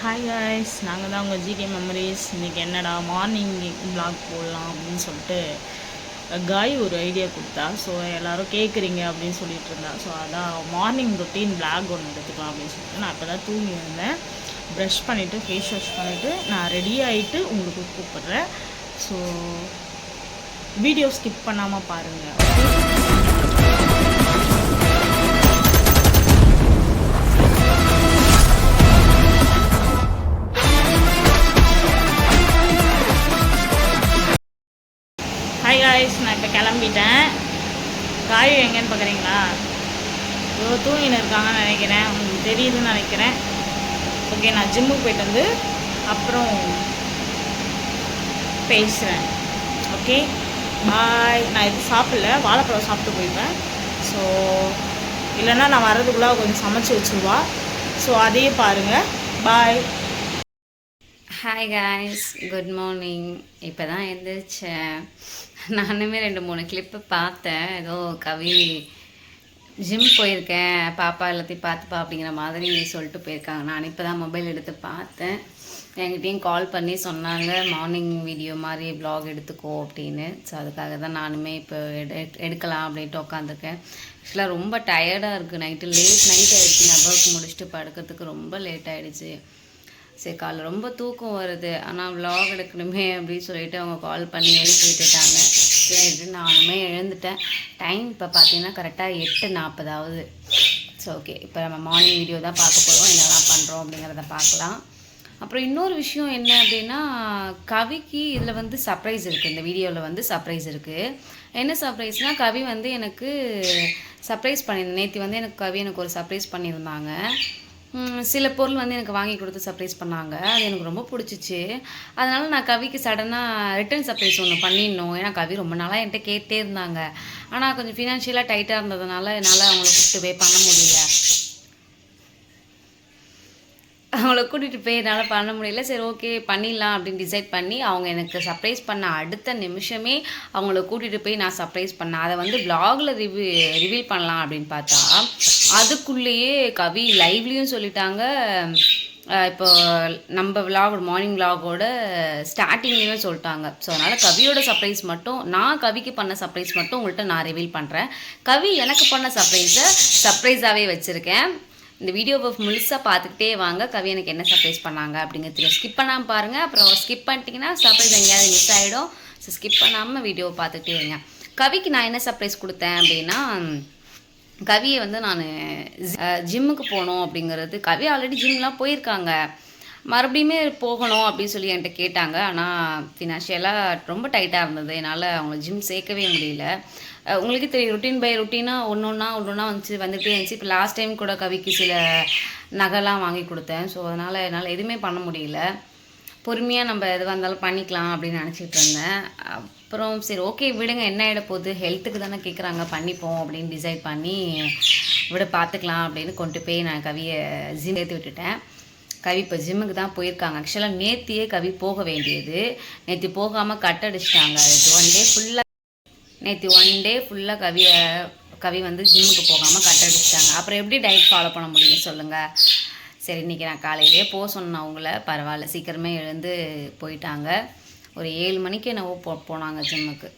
Hi guys, நாங்கள் தான் உங்கள் ஜிகே மெமரிஸ். இன்றைக்கி என்னடா மார்னிங் vlog போடலாம் அப்படின்னு சொல்லிட்டு காய் ஒரு ஐடியா கொடுத்தா. ஸோ எல்லோரும் கேட்குறீங்க அப்படின்னு சொல்லிட்டு இருந்தா. ஸோ அதான் மார்னிங் ரொட்டீன் vlog ஒன்று எடுத்துக்கலாம் அப்படின்னு சொல்லிட்டு நான் இப்போ தான் தூங்கி இருந்தேன். ப்ரஷ் பண்ணிவிட்டு ஃபேஸ் வாஷ் பண்ணிவிட்டு நான் ரெடி ஆகிட்டு உங்களுக்கு கூப்பிட்றேன். ஸோ வீடியோ ஸ்கிப் பண்ணாமல் பாருங்கள். ஹாய் காய்ஸ், நான் இப்போ கிளம்பிட்டேன். காய் எங்கேன்னு பார்க்குறீங்களா? தூங்கின்னு இருக்காங்கன்னு நினைக்கிறேன், உங்களுக்கு தெரியுதுன்னு நினைக்கிறேன். ஓகே, நான் ஜிம்முக்கு போயிட்டு வந்து அப்புறம் பேசுகிறேன். Okay bye. நான் இது சாப்பிடல, வாழைப்பழம் சாப்பிட்டு போயிட்டேன். ஸோ இல்லைன்னா நான் வர்றதுக்குள்ளே கொஞ்சம் சமைச்சி வச்சுருவா. ஸோ அதையே பாருங்கள். Bye. Hi guys, good morning. இப்போ தான் எழுந்திரிச்சேன். நானுமே 2-3 கிளிப்பு பார்த்தேன். ஏதோ கவி ஜிம் போயிருக்கேன், பாப்பா எல்லாத்தையும் பார்த்துப்பா அப்படிங்கிற மாதிரி சொல்லிட்டு போயிருக்காங்க. நான் இப்போ தான் மொபைல் எடுத்து பார்த்தேன். என்கிட்டையும் கால் பண்ணி சொன்னாங்க மார்னிங் வீடியோ மாதிரி vlog எடுத்துக்கோ அப்படின்னு. ஸோ அதுக்காக தான் நானுமே இப்போ எடுக்கலாம் அப்படின்ட்டு உட்காந்துருக்கேன். ஆக்சுவலாக ரொம்ப டயர்டாக இருக்குது. நைட்டு லேட் நைட் ஆகிடுச்சு. நான் ஒர்க் முடிச்சுட்டு படுக்கிறதுக்கு ரொம்ப லேட் ஆகிடுச்சு. சரி, காலைல ரொம்ப தூக்கம் வருது, ஆனால் vlog எடுக்கணுமே அப்படின்னு சொல்லிட்டு அவங்க கால் பண்ணி எழுப்பி விட்டுட்டாங்க. சரி, நானுமே எழுந்துட்டேன். டைம் இப்போ பார்த்தீங்கன்னா கரெக்டாக 8:40 ஆகுது. ஸோ ஓகே, இப்போ நம்ம மார்னிங் வீடியோ தான் பார்க்க போகிறோம். என்னெல்லாம் பண்ணுறோம் அப்படிங்கிறத பார்க்கலாம். அப்புறம் இன்னொரு விஷயம் என்ன அப்படின்னா, கவிக்கு இதில் வந்து சர்ப்ரைஸ் இருக்குது. இந்த வீடியோவில் வந்து சர்ப்ரைஸ் இருக்குது. என்ன சர்ப்ரைஸ்னால், கவி வந்து எனக்கு சர்ப்ரைஸ் பண்ணியிருந்தேன். நேற்று வந்து கவி எனக்கு ஒரு சர்ப்ரைஸ் பண்ணியிருந்தாங்க. சில பொருள் வந்து எனக்கு வாங்கி கொடுத்து சர்ப்ரைஸ் பண்ணாங்க. அது எனக்கு ரொம்ப பிடிச்சிச்சு. அதனால் நான் கவிக்கு சடனாக ரிட்டன் சர்ப்ரைஸ் ஒன்று பண்ணிடணும். ஏன்னா கவி ரொம்ப நாளாக என்கிட்ட கேட்டே இருந்தாங்க. ஆனால் கொஞ்சம் ஃபினான்ஷியலாக டைட்டாக இருந்ததுனால என்னால் அவங்கள கூப்பிட்டு போய் பண்ண முடியல. என்னால் பண்ண முடியல. சரி, ஓகே பண்ணிடலாம் அப்படின்னு டிசைட் பண்ணி அவங்க எனக்கு சர்ப்ரைஸ் பண்ண அடுத்த நிமிஷமே அவங்கள கூட்டிகிட்டு போய் நான் சர்ப்ரைஸ் பண்ணேன். அதை வந்து vlogல ரிவீல் பண்ணலாம் அப்படின்னு பார்த்தா அதுக்குள்ளேயே கவி லைவ்லேயும் சொல்லிட்டாங்க. இப்போ நம்ம மார்னிங் vlogோட ஸ்டார்டிங்லேயுமே சொல்லிட்டாங்க. ஸோ அதனால் கவியோட சர்ப்ரைஸ் மட்டும், நான் கவிக்கு பண்ண சர்ப்ரைஸ் மட்டும் உங்கள்கிட்ட நான் ரிவீல் பண்ணுறேன். கவி எனக்கு பண்ண சர்ப்ரைஸாகவே வச்சுருக்கேன். இந்த வீடியோவை முழுசாக பார்த்துக்கிட்டே வாங்க. கவி எனக்கு என்ன சர்ப்ரைஸ் பண்ணாங்க அப்படிங்கிறது ஸ்கிப் பண்ணாமல் பாருங்கள். அப்புறம் ஸ்கிப் பண்ணிட்டீங்கன்னா சர்ப்ரைஸ் எங்கேயாவது மிஸ் ஆகிடும். ஸோ ஸ்கிப் பண்ணாமல் வீடியோவை பார்த்துக்கிட்டே இருங்க. கவிக்கு நான் என்ன சர்ப்ரைஸ் கொடுத்தேன் அப்படின்னா, கவியை வந்து நான் ஜிம்முக்கு போகணும் அப்படிங்கிறது. கவி ஆல்ரெடி ஜிம்லாம் போயிருக்காங்க, மறுபடியுமே போகணும் அப்படின்னு சொல்லி என்கிட்ட கேட்டாங்க. ஆனால் ஃபினான்ஷியலாக ரொம்ப டைட்டாக இருந்தது, என்னால் அவங்கள ஜிம் சேர்க்கவே முடியல. உங்களுக்கு தெரியும், ரொட்டீன் பை ரொட்டீனாக ஒன்று ஒன்றா வந்துகிட்டே இருந்துச்சு. இப்போ லாஸ்ட் டைம் கூட கவிக்கு சில நகைலாம் வாங்கி கொடுத்தேன். ஸோ அதனால் என்னால் எதுவுமே பண்ண முடியல. பொறுமையாக நம்ம எதுவாக இருந்தாலும் பண்ணிக்கலாம் அப்படின்னு நினச்சிட்டு இருந்தேன். அப்புறம் சரி, ஓகே விடுங்க, என்ன ஆகிட போகுது, ஹெல்த்துக்கு தானே கேட்குறாங்க, பண்ணிப்போம் அப்படின்னு டிசைட் பண்ணி பார்த்துக்கலாம் அப்படின்னு கொண்டு போய் நான் கவியை ஜிம் ஏற்றி விட்டுட்டேன். கவி இப்போ ஜிம்முக்கு தான் போயிருக்காங்க. ஆக்சுவலாக நேத்தியே கவி போக வேண்டியது, நேற்று போகாமல் கட் அடிச்சிட்டாங்க. நேற்று ஒன் டே ஃபுல்லாக கவி வந்து ஜிம்முக்கு போகாமல் கட் அடிச்சிட்டாங்க. அப்புறம் எப்படி டயட் ஃபாலோ பண்ண முடியும் சொல்லுங்கள். சரி, இன்றைக்கி நான் காலையிலேயே போக சொன்னேன் அவங்கள. பரவாயில்ல, சீக்கிரமே எழுந்து போயிட்டாங்க. ஒரு 7 மணிக்கு என்னவோ போனாங்க ஜிம்முக்கு.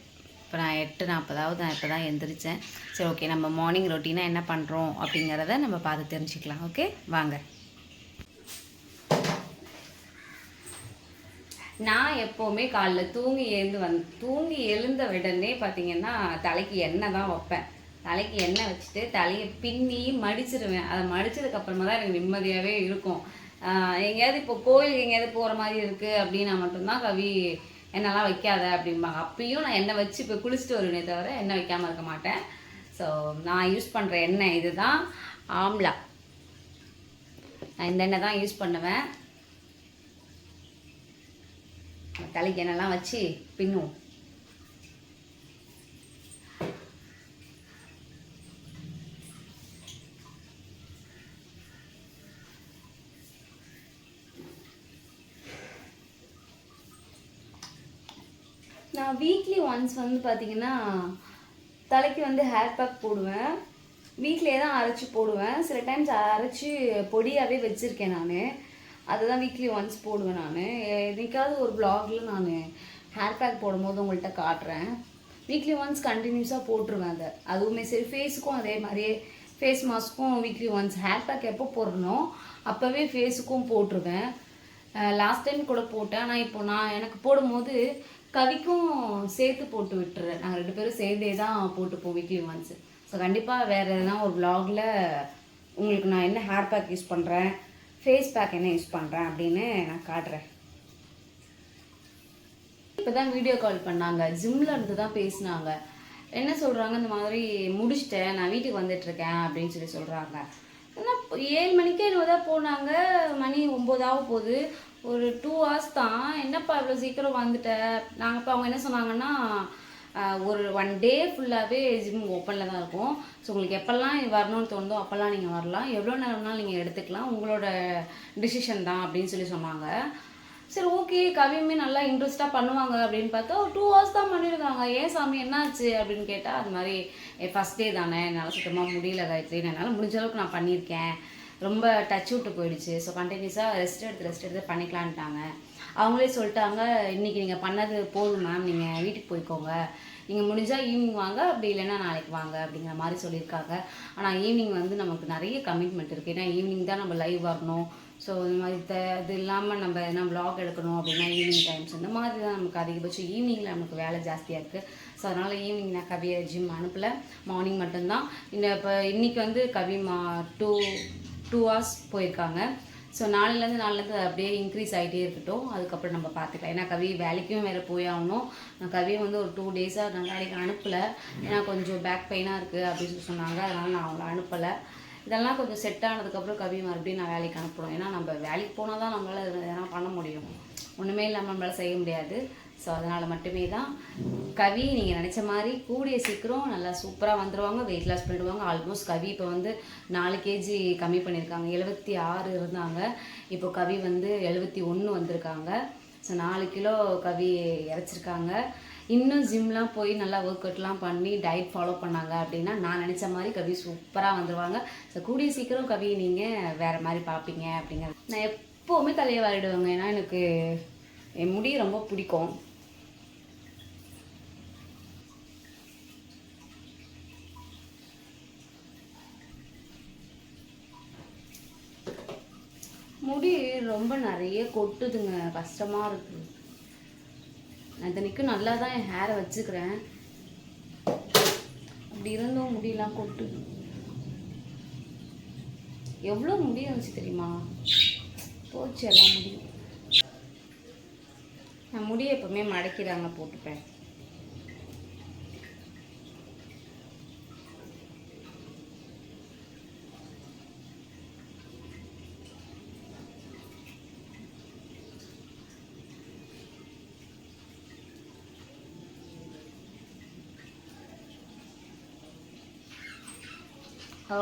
இப்போ நான் 8:40 நான் இப்போ தான் எழுந்திரிச்சேன். சரி, ஓகே, நம்ம மார்னிங் ரொட்டீனாக என்ன பண்ணுறோம் அப்படிங்கிறத நம்ம பார்த்து தெரிஞ்சுக்கலாம். ஓகே வாங்க. நான் எப்போவுமே காலைல தூங்கி எழுந்த உடனே பார்த்திங்கன்னா தலைக்கு எண்ணெய் தான் வைப்பேன். தலைக்கு எண்ணெய் வச்சுட்டு தலையை பின்னி மடிச்சிருவேன். அதை மடித்ததுக்கப்புறமா தான் எனக்கு நிம்மதியாகவே இருக்கும். எங்கேயாவது இப்போ கோயிலுக்கு எங்கேயாவது போகிற மாதிரி இருக்குது அப்படின்னா மட்டும்தான் கவி எண்ணெய்லாம் வைக்காத அப்படிம்பாங்க. அப்பயும் நான் எண்ணெய் வச்சு இப்போ குளிச்சுட்டு வருவேனே தவிர எண்ணெய் வைக்காமல் இருக்க மாட்டேன். ஸோ நான் யூஸ் பண்ணுற எண்ணெய் இது தான், ஆம்லா. நான் இந்த எண்ணெய் தான் யூஸ் பண்ணுவேன். தலைக்கு எண்ணெய்லாம் வச்சு பின்னுவோம். நான் வீக்லி ஒன்ஸ் வந்து பார்த்திங்கன்னா தலைக்கு வந்து ஹேர் பேக் போடுவேன். வீட்டிலே தான் அரைச்சி போடுவேன். சில டைம்ஸ் அரைச்சி பொடியாகவே வச்சுருக்கேன் நான். அதுதான் வீக்லி ஒன்ஸ் போடுவேன் நான். என்னைக்காவது ஒரு வ்ளாகில் நான் ஹேர் பேக் போடும்போது உங்கள்கிட்ட காட்டுறேன். வீக்லி ஒன்ஸ் கண்டினியூஸாக போட்டுருவேன் அதை. அதுவுமே சரி, ஃபேஸுக்கும் அதே மாதிரியே ஃபேஸ் மாஸ்க்கும் வீக்லி ஒன்ஸ். ஹேர் பேக் எப்போ போடணும் அப்போவே ஃபேஸுக்கும் போட்டுருவேன். லாஸ்ட் டைம் கூட போட்டேன். ஆனால் இப்போ நான் எனக்கு போடும்போது கவிக்கும் சேர்த்து போட்டு விட்டுறேன். நாங்கள் 2 பேரும் சேர்ந்தே தான் போட்டுப்போம் வீக்லி ஒன்ஸ். ஸோ கண்டிப்பாக வேறு எதனா ஒரு வ்ளாகில் உங்களுக்கு நான் என்ன ஹேர் பேக் யூஸ் பண்ணுறேன், ஃபேஸ் பேக் என்ன யூஸ் பண்ணுறேன் அப்படின்னு நான் காட்டுறேன். இப்போ தான் வீடியோ கால் பண்ணாங்க, ஜிம்மில் இருந்து தான் பேசினாங்க. என்ன சொல்கிறாங்க, இந்த மாதிரி முடிச்சிட்டேன், நான் வீட்டுக்கு வந்துட்டுருக்கேன் அப்படின்னு சொல்கிறாங்க. ஆனால் 7 மணிக்கே தான் போனாங்க, மணி 9 ஆக போகுது. ஒரு 2 hours தான். என்னப்பா இவ்வளோ சீக்கிரம் வந்துட்டேன். நாங்கள் இப்போ அவங்க என்ன சொன்னாங்கன்னா, ஒரு 1 day ஃபுல்லாகவே ஜிம் ஓப்பனில் தான் இருக்கும். ஸோ உங்களுக்கு எப்போல்லாம் வரணும்னு தோணுதோ அப்போல்லாம் நீங்கள் வரலாம், எவ்வளோ நேரம்னாலும் நீங்கள் எடுத்துக்கலாம், உங்களோட டிசிஷன் தான் அப்படின்னு சொன்னாங்க. சரி ஓகே, கவியுமே நல்லா இன்ட்ரெஸ்ட்டாக பண்ணுவாங்க அப்படின்னு பார்த்தா 2 hours தான் பண்ணியிருக்காங்க. ஏன் சாமி என்னாச்சு அப்படின்னு கேட்டால், அது மாதிரி ஃபஸ்ட் டே தானே, என்னால் சுத்தமாக முடியல காயத்ரி, என்னால் முடிஞ்ச அளவுக்கு நான் பண்ணியிருக்கேன், ரொம்ப டச் விட்டு போயிடுச்சு, ஸோ கண்டினியூஸாக ரெஸ்ட் எடுத்து பண்ணிக்கலான்ட்டாங்க. அவங்களே சொல்லிட்டாங்க, இன்றைக்கி நீங்கள் பண்ணது போதும் மேம், நீங்கள் வீட்டுக்கு போய்க்கோங்க, நீங்கள் முடிஞ்சால் ஈவினிங் வாங்க, அப்படி இல்லைன்னா நாளைக்கு வாங்க அப்படிங்கிற மாதிரி சொல்லியிருக்காங்க. ஆனால் ஈவினிங் வந்து நமக்கு நிறைய கமிட்மெண்ட் இருக்குது. ஏன்னா ஈவினிங் தான் நம்ம லைவ் வரணும். ஸோ இந்த மாதிரி இது இல்லாமல் நம்ம எதனா வ்ளாக் எடுக்கணும் அப்படின்னா ஈவினிங் டைம்ஸ் இந்த மாதிரி தான் நமக்கு அதிகபட்சம் ஈவினிங்கில் நமக்கு வேலை ஜாஸ்தியாக இருக்குது. ஸோ அதனால் ஈவினிங் நான் கவியை ஜிம் அனுப்பலை, மார்னிங் மட்டும்தான். இப்போ இன்றைக்கி வந்து கவி 2 hours போயிருக்காங்க. ஸோ நாளிலேருந்து அப்படியே இன்க்ரீஸ் ஆகிட்டே இருக்கட்டும், அதுக்கப்புறம் நம்ம பார்த்துக்கலாம். ஏன்னா கவி வேலைக்கும் வேறு போய் ஆகணும். நான் கவியை வந்து ஒரு 2 days நாளைக்கு அனுப்பலை, ஏன்னா கொஞ்சம் பேக் பெயினாக இருக்குது அப்படின்னு சொன்னாங்க. அதனால் நான் அவங்கள அனுப்பலை. இதெல்லாம் கொஞ்சம் செட் ஆனதுக்கப்புறம் கவி மறுபடியும் நான் வேலைக்கு அனுப்புகிறோம். ஏன்னா நம்ம வேலைக்கு போனால் தான் நம்மளால் எதனா பண்ண முடியும், ஒன்றுமே இல்லாமல் நம்மளால் செய்ய முடியாது. ஸோ அதனால் மட்டுமே தான் கவி நீங்கள் நினச்ச மாதிரி கூடிய சீக்கிரம் நல்லா சூப்பராக வந்துடுவாங்க, வெயிட் லாஸ் பண்ணிடுவாங்க. ஆல்மோஸ்ட் கவி இப்போ வந்து 4 kg கம்மி பண்ணியிருக்காங்க. 76 இருந்தாங்க, இப்போ கவி வந்து 71 வந்திருக்காங்க. ஸோ 4 kilo கவி இறச்சிருக்காங்க. இன்னும் ஜிம்லாம் போய் நல்லா ஒர்க் அவுட்லாம் பண்ணி டயட் ஃபாலோ பண்ணாங்க அப்படின்னா நான் நினச்ச மாதிரி கவி சூப்பராக வந்துடுவாங்க. ஸோ கூடிய சீக்கிரம் கவி நீங்கள் வேறு மாதிரி பார்ப்பீங்க அப்படிங்கிறது. நான் எப்போவுமே தலையை வாரிடுவேங்க, ஏன்னா எனக்கு என் முடி ரொம்ப பிடிக்கும். முடி ரொம்ப நிறைய கொட்டுதுங்க, கஷ்டமாக இருக்குது. நான் இத்தனைக்கும் நல்லா தான் என் ஹேரை வச்சுக்கிறேன், அப்படி இருந்தும் முடியெல்லாம் கொட்டு. எவ்வளோ முடி வந்துச்சு தெரியுமா, போச்சு எல்லாம் முடியும். நான் முடியை எப்பவுமே மடக்கிதாங்க போட்டுப்பேன்.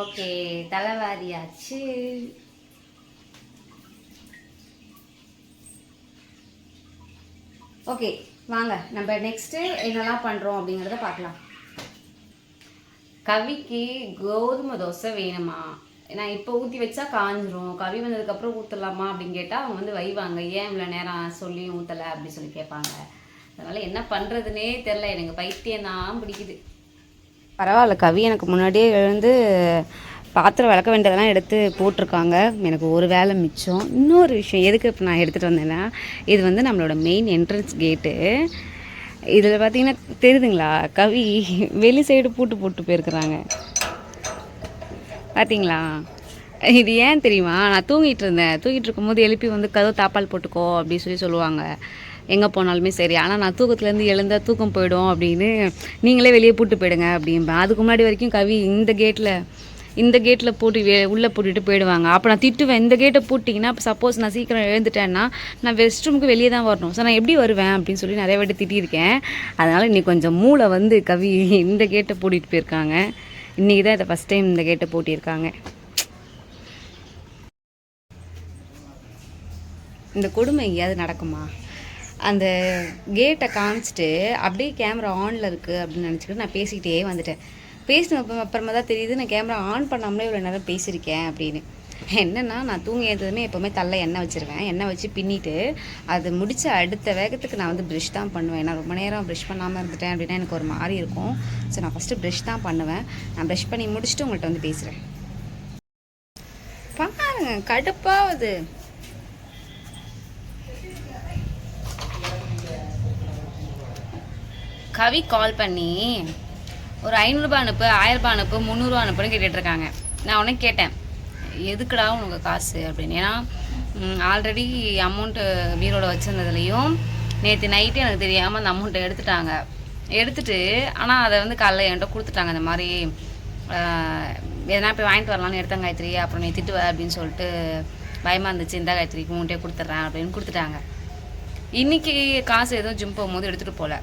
ஓகே, தலைவாரியாச்சு. ஓகே வாங்க நம்ம நெக்ஸ்ட்டு என்னெல்லாம் பண்ணுறோம் அப்படிங்கிறத பார்க்கலாம். கவிக்கு கோதுமை தோசை வேணுமா, நான் இப்போ ஊற்றி வச்சா காஞ்சிரும், கவி வந்ததுக்கப்புறம் ஊற்றலாமா அப்படின்னு கேட்டால் அவங்க வந்து வைவாங்க, ஏன் இவ்வளோ நேரம் சொல்லி ஊற்றலை அப்படின்னு சொல்லி கேட்பாங்க. அதனால் என்ன பண்ணுறதுனே தெரில, எனக்கு பைத்தியம் தான் பிடிக்குது. பரவாயில்ல, கவி எனக்கு முன்னாடியே எழுந்து பாத்திரம் விளக்க வேண்டியதெல்லாம் எடுத்து போட்டிருக்காங்க, எனக்கு ஒரு வேலை மிச்சம். இன்னொரு விஷயம் எதுக்கு இப்போ நான் எடுத்துகிட்டு வந்தேன்னா, இது வந்து நம்மளோட மெயின் என்ட்ரன்ஸ் கேட்டு. இதில் பார்த்தீங்கன்னா தெரியுதுங்களா, கவி வெளி சைடு போட்டு போயிருக்கிறாங்க பார்த்தீங்களா. இது ஏன் தெரியுமா, நான் தூங்கிட்டு இருக்கும்போது எழுப்பி வந்து கதவு தாப்பால் போட்டுக்கோ அப்படின்னு சொல்லுவாங்க எங்கே போனாலுமே சரி. ஆனால் நான் தூக்கத்துலேருந்து எழுந்தால் தூக்கம் போயிடும் அப்படின்னு, நீங்களே வெளியே பூட்டு போயிடுங்க அப்படின்பேன். அதுக்கு முன்னாடி வரைக்கும் கவி இந்த கேட்டில் போட்டு உள்ளே பூட்டிட்டு போயிடுவாங்க. அப்போ நான் திட்டுவேன், இந்த கேட்டை பூட்டிங்கன்னா இப்போ சப்போஸ் நான் சீக்கிரம் எழுந்துட்டேன்னா நான் ரெஸ்ட் ரூமுக்கு வெளியே தான் வரணும், ஸோ நான் எப்படி வருவேன் அப்படின்னு சொல்லி நிறைய வாட்டி திட்டியிருக்கேன். அதனால் இன்னைக்கு கொஞ்சம் மூளை வந்து கவி இந்த கேட்டை பூட்டிகிட்டு போயிருக்காங்க. இன்றைக்கி தான் இதை ஃபஸ்ட் டைம் இந்த கேட்டை பூட்டியிருக்காங்க. இந்த கொடுமை எங்கேயாவது நடக்குமா, அந்த கேட்டை காமிச்சிட்டு அப்படியே கேமரா ஆனில் இருக்குது அப்படின்னு நினச்சிக்கிட்டு நான் பேசிக்கிட்டே வந்துட்டேன். பேசின அப்புறமா தான் தெரியுது நான் கேமரா ஆன் பண்ணாமலே இவ்வளோ நேரம் பேசியிருக்கேன் அப்படின்னு. என்னென்னா நான் தூங்கி எழுந்ததுமே எப்போவுமே தள்ள எண்ணெய் வச்சுருவேன். எண்ணெய் வச்சு பின்னிட்டு அது முடிச்ச அடுத்த வேகத்துக்கு நான் வந்து ப்ரஷ் தான் பண்ணுவேன். நான் ரொம்ப நேரம் ப்ரஷ் பண்ணாமல் இருந்துட்டேன் அப்படின்னா எனக்கு ஒரு மாதிரி இருக்கும். ஸோ நான் ஃபஸ்ட்டு ப்ரஷ் தான் பண்ணுவேன். நான் ப்ரஷ் பண்ணி முடிச்சுட்டு உங்கள்கிட்ட வந்து பேசுகிறேன். பாருங்க கடுப்பாகுது. கவி கால் பண்ணி ஒரு 500 ரூபாய் அனுப்பு, 1000 ரூபாய் அனுப்பு, 300 ரூபா அனுப்புன்னு கேட்டுட்ருக்காங்க. நான் உடனே கேட்டேன், எதுக்குடா உனக்கு காசு அப்படின்னு. ஏன்னா ஆல்ரெடி அமௌண்ட்டு பீரோவில் வச்சுருந்ததுலேயும் நேற்று நைட்டு எனக்கு தெரியாமல் அந்த அமௌண்ட்டை எடுத்துட்டு ஆனால் அதை வந்து காலைல என்கிட்ட கொடுத்துட்டாங்க. இந்த மாதிரி எதனா போய் வாங்கிட்டு வரலான்னு எடுத்தேன் காயத்ரி, அப்புறம் நீ திட்டுவ அப்படின்னு சொல்லிட்டு பயமாக இருந்துச்சு, இந்த காயத்ரிக்கு மூட்டையே கொடுத்துட்றேன் அப்படின்னு கொடுத்துட்டாங்க. இன்றைக்கி காசு எதுவும் ஜிம் போகும்போது எடுத்துகிட்டு போகல.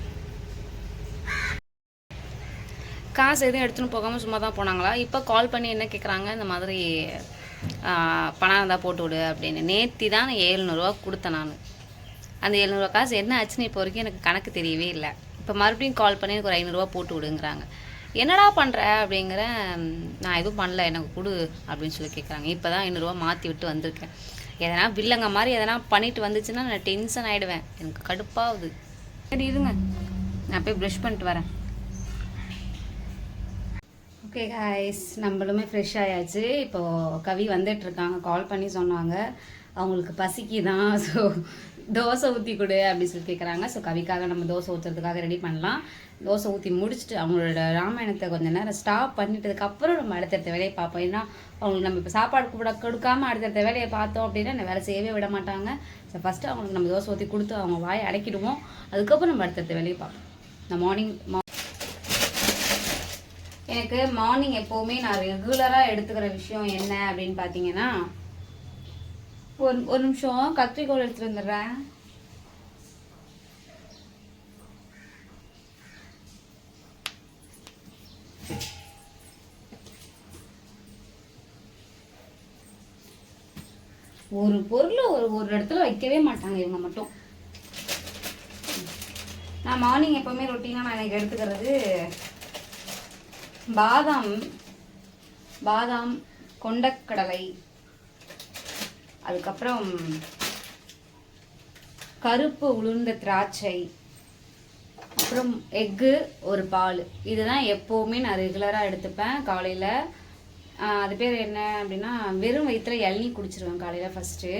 காசு எதுவும் எடுத்துன்னு போகாமல் சும்மா தான் போனாங்களா. இப்போ கால் பண்ணி என்ன கேட்குறாங்க, இந்த மாதிரி பணம் இருந்தால் போட்டு விடு அப்படின்னு. நேற்று தான் நான் 700 ரூபா கொடுத்தேன். நான் அந்த 700 ரூபா காசு என்ன ஆச்சுன்னு இப்போ வரைக்கும் எனக்கு கணக்கு தெரியவே இல்லை. இப்போ மறுபடியும் கால் பண்ணி எனக்கு ஒரு 500 ரூபா போட்டு விடுங்கிறாங்க. என்னடா பண்ணுற அப்படிங்கிறேன். நான் எதுவும் பண்ணல, எனக்கு கொடு அப்படின்னு சொல்லி கேட்குறாங்க. இப்போ தான் 500 ரூபா மாற்றி விட்டு வந்திருக்கேன். எதனா வில்லங்க மாதிரி எதனா பண்ணிட்டு வந்துச்சுன்னா நான் டென்ஷன் ஆகிடுவேன். எனக்கு கடுப்பாகுது. சரி இருங்க, நான் போய் ப்ரஷ் பண்ணிட்டு வரேன். ஓகே காய்ஸ், நம்மளுமே ஃப்ரெஷ் ஆயாச்சு. இப்போது கவி வந்துட்டுருக்காங்க. கால் பண்ணி சொன்னாங்க அவங்களுக்கு பசிக்கு தான், ஸோ தோசை ஊற்றி கொடு அப்படின்னு சொல்லி கேட்குறாங்க. ஸோ கவிக்காக நம்ம தோசை ஊற்றுறதுக்காக ரெடி பண்ணலாம். தோசை ஊற்றி முடிச்சுட்டு அவங்களோட ராமாயணத்தை கொஞ்சம் நேரம் ஸ்டாப் பண்ணிட்டதுக்கப்புறம் நம்ம அடுத்தடுத்த வேலையை பார்ப்போம். ஏன்னா அவங்களுக்கு நம்ம இப்போ சாப்பாடு கொடுக்காமல் அடுத்தடுத்த வேலையை பார்த்தோம் அப்படின்னா என்ன வேலை செய்யவே விட மாட்டாங்க. ஸோ ஃபஸ்ட்டு அவங்களுக்கு நம்ம தோசை ஊற்றி கொடுத்து அவங்க வாயை அடக்கிடுவோம். அதுக்கப்புறம் நம்ம அடுத்தடுத்த வேலையை பார்ப்போம். நான் எனக்கு மார்னிங் எப்போவுமே நான் ரெகுலராக எடுத்துக்கிற விஷயம் என்ன அப்படின்னு பார்த்தீங்கன்னா, ஒரு நிமிஷம் கத்திரிக்கோல் எடுத்துகிட்டு வந்துடுறேன். ஒரு பொருள் ஒரு இடத்துல வைக்கவே மாட்டாங்க இவங்க மட்டும். நான் மார்னிங் எப்போவுமே ரொட்டீனாக நான் எனக்கு எடுத்துக்கிறது பாதாம் கொண்டக்கடலை, அதுக்கப்புறம் கருப்பு உளுர்ந்த திராட்சை, அப்புறம் எக்கு, ஒரு பால். இதுதான் எப்போவுமே நான் ரெகுலராக எடுத்துப்பேன் காலையில். அது பேர் என்ன அப்படின்னா, வெறும் வயிற்றுல இளநீ குடிச்சிருவேன் காலையில். ஃபஸ்ட்டு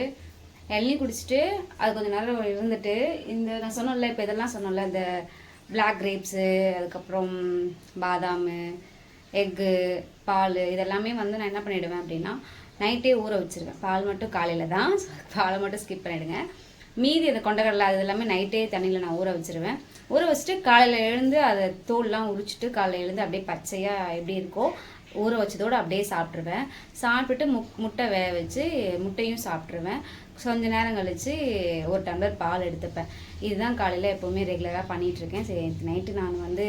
இளநீ குடிச்சிட்டு அது கொஞ்சம் நேரம் இருந்துட்டு இந்த நான் சொன்னோம்ல, இப்போ இதெல்லாம் சொன்னோம்ல, இந்த பிளாக் கிரேப்ஸு, அதுக்கப்புறம் பாதாம், எக்கு, பால், இதெல்லாமே வந்து நான் என்ன பண்ணிவிடுவேன் அப்படின்னா நைட்டே ஊற வச்சுருவேன். பால் மட்டும் காலையில் தான், பாலை மட்டும் ஸ்கிப் பண்ணிவிடுங்க. மீதி அந்த கொண்டக்கடலை அது எல்லாமே நைட்டே தண்ணியில் நான் ஊற வச்சுருவேன். ஊற வச்சுட்டு காலையில் எழுந்து அதை தோல்லாம் உரிச்சிட்டு காலையில் எழுந்து அப்படியே பச்சையாக எப்படி இருக்கோ ஊற வச்சதோடு அப்படியே சாப்பிட்ருவேன். சாப்பிட்டுட்டு முட்டை வேக வச்சு முட்டையும் சாப்பிட்ருவேன். கொஞ்சம் நேரம் கழித்து ஒரு டம்ளர் பால் எடுத்துப்பேன். இதுதான் காலையில் எப்போவுமே ரெகுலராக பண்ணிகிட்ருக்கேன். சரி, நைட்டு நான் வந்து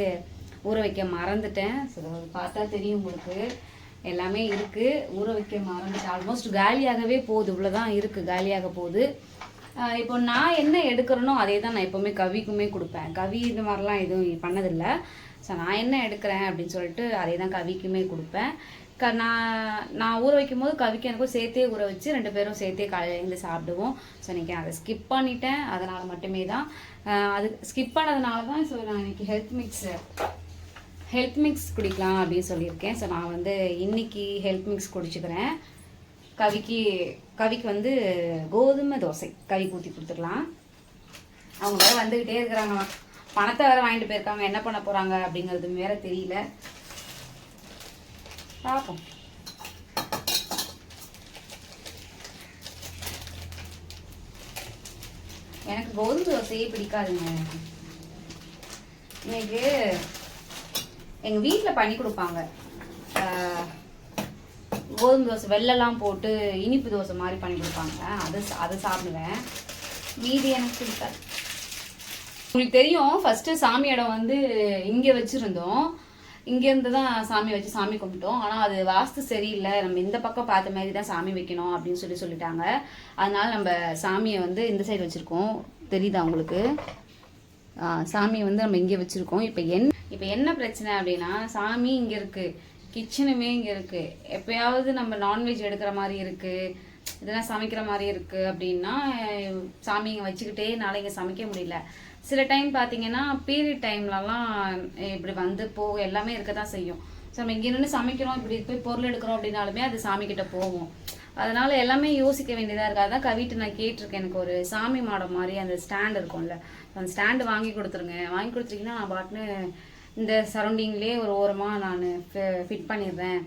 ஊற வைக்க மறந்துட்டேன். ஸோ பார்த்தா தெரியும் உங்களுக்கு, எல்லாமே இருக்குது. ஊற வைக்க மறந்துட்டேன். ஆல்மோஸ்ட் காலியாகவே போகுது. இவ்வளோதான் இருக்குது, காலியாக போகுது. இப்போ நான் என்ன எடுக்கிறேனோ அதே தான் நான் எப்போவுமே கவிக்குமே கொடுப்பேன். கவி இந்த மாதிரிலாம் எதுவும் பண்ணதில்லை. ஸோ நான் என்ன எடுக்கிறேன் அப்படின்னு சொல்லிட்டு அதே தான் கவிக்குமே கொடுப்பேன். நான் ஊற வைக்கும் போது கவிக்கு எனக்கும் சேர்த்தே ஊற வச்சு 2 பேரும் சேர்த்தே காலையில் எழுந்து சாப்பிடுவோம். ஸோ இன்றைக்கி அதை ஸ்கிப் பண்ணிட்டேன். அதனால் மட்டுமே தான் அது ஸ்கிப் பண்ணதுனால தான் ஸோ நான் இன்றைக்கி ஹெல்த் மிக்ஸ் குடிக்கலாம் அப்படின்னு சொல்லியிருக்கேன். ஸோ நான் வந்து இன்றைக்கி ஹெல்த் மிக்ஸ் குடிச்சுக்கிறேன். கவிக்கு வந்து கோதுமை தோசை கவிக்கு ஊற்றி கொடுத்துக்கலாம். அவங்க வேறு வந்துக்கிட்டே இருக்கிறாங்களா, பணத்தை வேறு வாங்கிட்டு போயிருக்காங்க. என்ன பண்ண போகிறாங்க அப்படிங்கிறது வேற தெரியல, பார்ப்போம். எனக்கு கோதுமை தோசையே பிடிக்காதுங்க. இன்னைக்கு எங்கள் வீட்டில் பண்ணி கொடுப்பாங்க கோதுமை தோசை, வெள்ளெல்லாம் போட்டு இனிப்பு தோசை மாதிரி பண்ணி கொடுப்பாங்க. அதை சாப்பிடுவேன். மீதி எனக்கு பிடிக்காது. உங்களுக்கு தெரியும், ஃபஸ்ட்டு சாமி இடம் வந்து இங்கே வச்சுருந்தோம். இங்கேருந்து தான் சாமி வச்சு சாமி கும்பிட்டோம். ஆனால் அது வாஸ்து சரியில்லை, நம்ம இந்த பக்கம் பார்த்த மாதிரி தான் சாமி வைக்கணும் அப்படின்னு சொல்லிட்டாங்க. அதனால நம்ம சாமியை வந்து இந்த சைடு வச்சுருக்கோம். தெரியுதா உங்களுக்கு? சாமியை வந்து நம்ம இங்கே வச்சுருக்கோம். இப்போ என்ன பிரச்சனை அப்படின்னா, சாமி இங்கே இருக்குது, கிச்சனுமே இங்கே இருக்குது. எப்போயாவது நம்ம நான்வெஜ் எடுக்கிற மாதிரி இருக்குது, இதெல்லாம் சமைக்கிற மாதிரி இருக்குது அப்படின்னா சாமி இங்கே வச்சுக்கிட்டே என்னால் இங்கே சமைக்க முடியல. சில டைம் பார்த்தீங்கன்னா பீரியட் டைம்லலாம் இப்படி வந்து போக எல்லாமே இருக்க தான் செய்யும். ஸோ நம்ம இங்கே நின்று சமைக்கிறோம், இப்படி போய் பொருள் எடுக்கிறோம் அப்படின்னாலுமே அது சாமிக்கிட்ட போகும். அதனால எல்லாமே யோசிக்க வேண்டியதாக இருக்குது. அதான் கவிட்டு நான் கேட்டிருக்கேன், எனக்கு ஒரு சாமி மாடம் மாதிரி அந்த ஸ்டாண்ட் இருக்கும்ல, அந்த ஸ்டாண்டு வாங்கி கொடுத்துருங்க. வாங்கி கொடுத்துட்டீங்கன்னா நான் பாட்டுன்னு இந்த சரௌண்டிங்லேயே ஒரு ஓரமாக நான் ஃபிட் பண்ணிடுறேன்.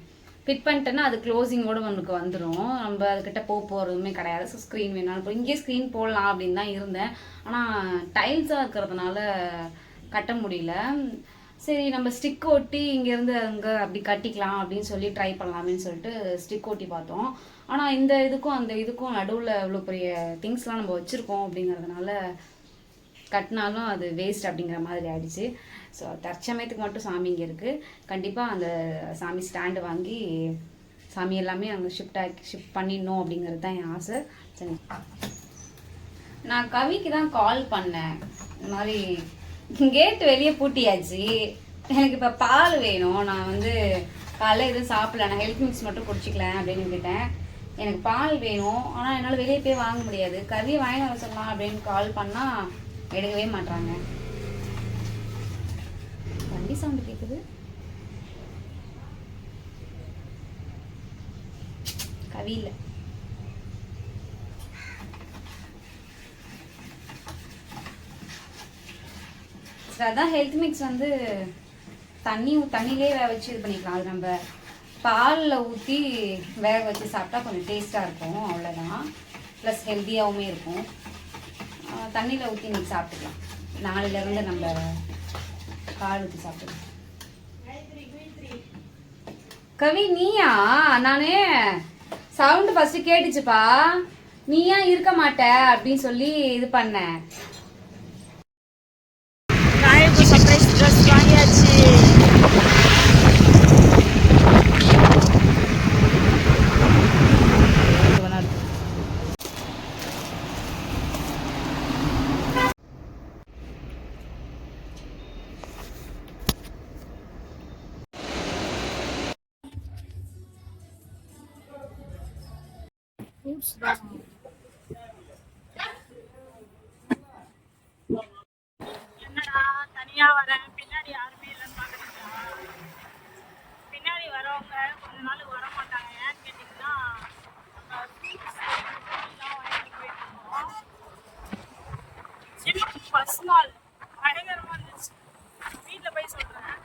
ஃபிட் பண்ணிட்டேன்னா அது க்ளோசிங்கோடு உனக்கு வந்துடும், நம்ம அதுக்கிட்ட போகிறதுமே கிடையாது. ஸோ ஸ்க்ரீன் வேணாலும் இப்போ இங்கேயே ஸ்க்ரீன் போடலாம் அப்படின்னு தான் இருந்தேன். ஆனால் டைல்ஸாக இருக்கிறதுனால கட்ட முடியல. சரி நம்ம ஸ்டிக் ஒட்டி இங்கேருந்து அங்கே அப்படி கட்டிக்கலாம் அப்படின்னு சொல்லி ட்ரை பண்ணலாமேன்னு சொல்லிட்டு ஸ்டிக் ஒட்டி பார்த்தோம். ஆனால் இந்த இதுக்கும் அந்த இதுக்கும் நடுவில் இவ்வளோ பெரிய திங்ஸ்லாம் நம்ம வச்சுருக்கோம் அப்படிங்கிறதுனால கட்டினாலும் அது வேஸ்ட் அப்படிங்கிற மாதிரி ஆயிடுச்சு. ஸோ தற்சமயத்துக்கு மட்டும் சாமி இங்கே இருக்குது. கண்டிப்பாக அந்த சாமி ஸ்டாண்டு வாங்கி சாமி எல்லாமே அங்கே ஷிஃப்ட் பண்ணிடணும் அப்படிங்கிறது தான் என் ஆசை. சரி, நான் கவிக்கு தான் கால் பண்ணேன். இந்த மாதிரி கேட்டு வெளியே பூட்டியாச்சு, எனக்கு இப்போ பால் வேணும், நான் வந்து காலையில் எதுவும் சாப்பிடல, நான் ஹெல்த் மிக்ஸ் மட்டும் குடிச்சிக்கலாம் அப்படின்னு கேட்டேன். எனக்கு பால் வேணும், ஆனால் என்னால் வெளியே போய் வாங்க முடியாது, கவியை வாங்கி வர சொல்லலாம் அப்படின்னு கால் பண்ணால் எடுக்கவே மாட்டாங்க. வண்டி சவுண்டு கேட்குது. கவியில் அதான் ஹெல்த் மிக்ஸ் வந்து தண்ணியிலே வேக வச்சு இது பண்ணிக்கலாம். அது நம்ம பாலில் ஊற்றி வேக வச்சு சாப்பிட்டா கொஞ்சம் டேஸ்ட்டாக இருக்கும், அவ்வளோதான். ப்ளஸ் ஹெல்த்தியாகவுமே இருக்கும். தண்ணியில் ஊற்றி நீங்கள் சாப்பிட்டுக்கலாம். நாளையிலேருந்து நம்ம பால் ஊற்றி சாப்பிட்டுக்கலாம். கவி நீயா? நானே சவுண்டு ஃபஸ்ட்டு கேட்டுச்சுப்பா, நீயா இருக்க மாட்ட அப்படின்னு சொல்லி இது பண்ணேன். சர்ப்ரைஸ் ட்ரெஸ் வாங்கியாச்சு. என்னடா தனியா வரேன், பின்னாடி யாருமே இல்லைன்னு பாக்குறீங்களா? பின்னாடி வரவங்க கொஞ்ச நாள் வர மாட்டாங்க. ஏன்னு கேட்டீங்கன்னா ஃபர்ஸ்ட் நாள் பயங்கரமா இருந்துச்சு. வீட்டுல போய் சொல்றேன்,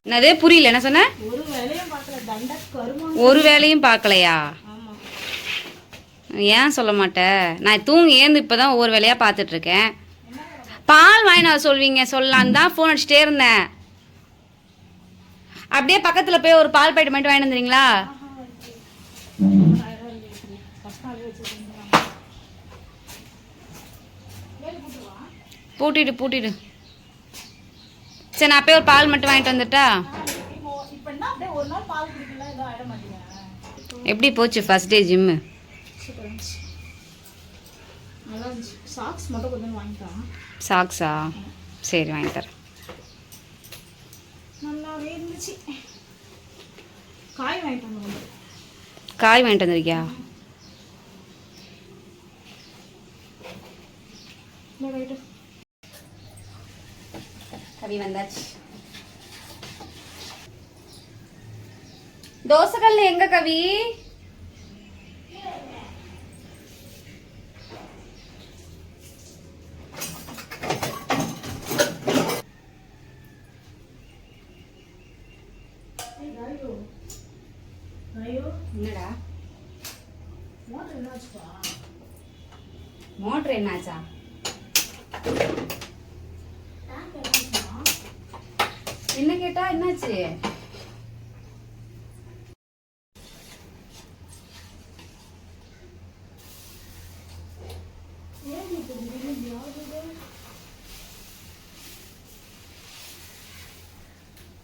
என்னதே புரியல, என்ன சொன்ன? ஒரு வேலையும் பார்க்கல, தண்ட கருமா. ஒரு வேலையும் பார்க்கலையா? ஏன் சொல்ல மாட்டேன்? நான் தூங்கி ஏந்து இப்போ தான் ஒவ்வொரு வேலையாக பார்த்துட்ருக்கேன். பால் வாங்கி நான் சொல்வீங்க சொல்லலான்னு தான் ஃபோன் அடிச்சுட்டே இருந்தேன். அப்படியே பக்கத்தில் போய் ஒரு பால் பாக்கெட் மட்டும் வாங்கி வந்துடுறீங்களா? பூட்டிடு. சரி, நான் போய் ஒரு பால் மட்டும் வாங்கிட்டு வந்துட்டா? எப்படி போச்சு ஃபர்ஸ்ட் டே ஜிம்மு? சாக்ஸ் மட்டும் கொஞ்சம் வாங்கிட்டான். சாக்ஸா? சரி, வாங்கி தரேன். நல்லாவே இருந்துச்சு. காய் வாங்கிட்டு வந்து. காய் வாங்கிட்டு வந்திருக்கியா? கவி வந்தாச்சு. தோசைக்கல் எங்க கவி? என்னடா மோட்டர் என்னாச்சா? என்ன கேட்டா என்னாச்சு?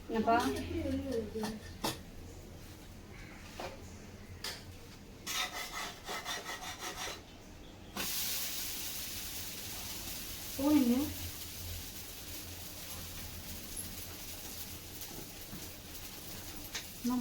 என்னப்பா? இந்தா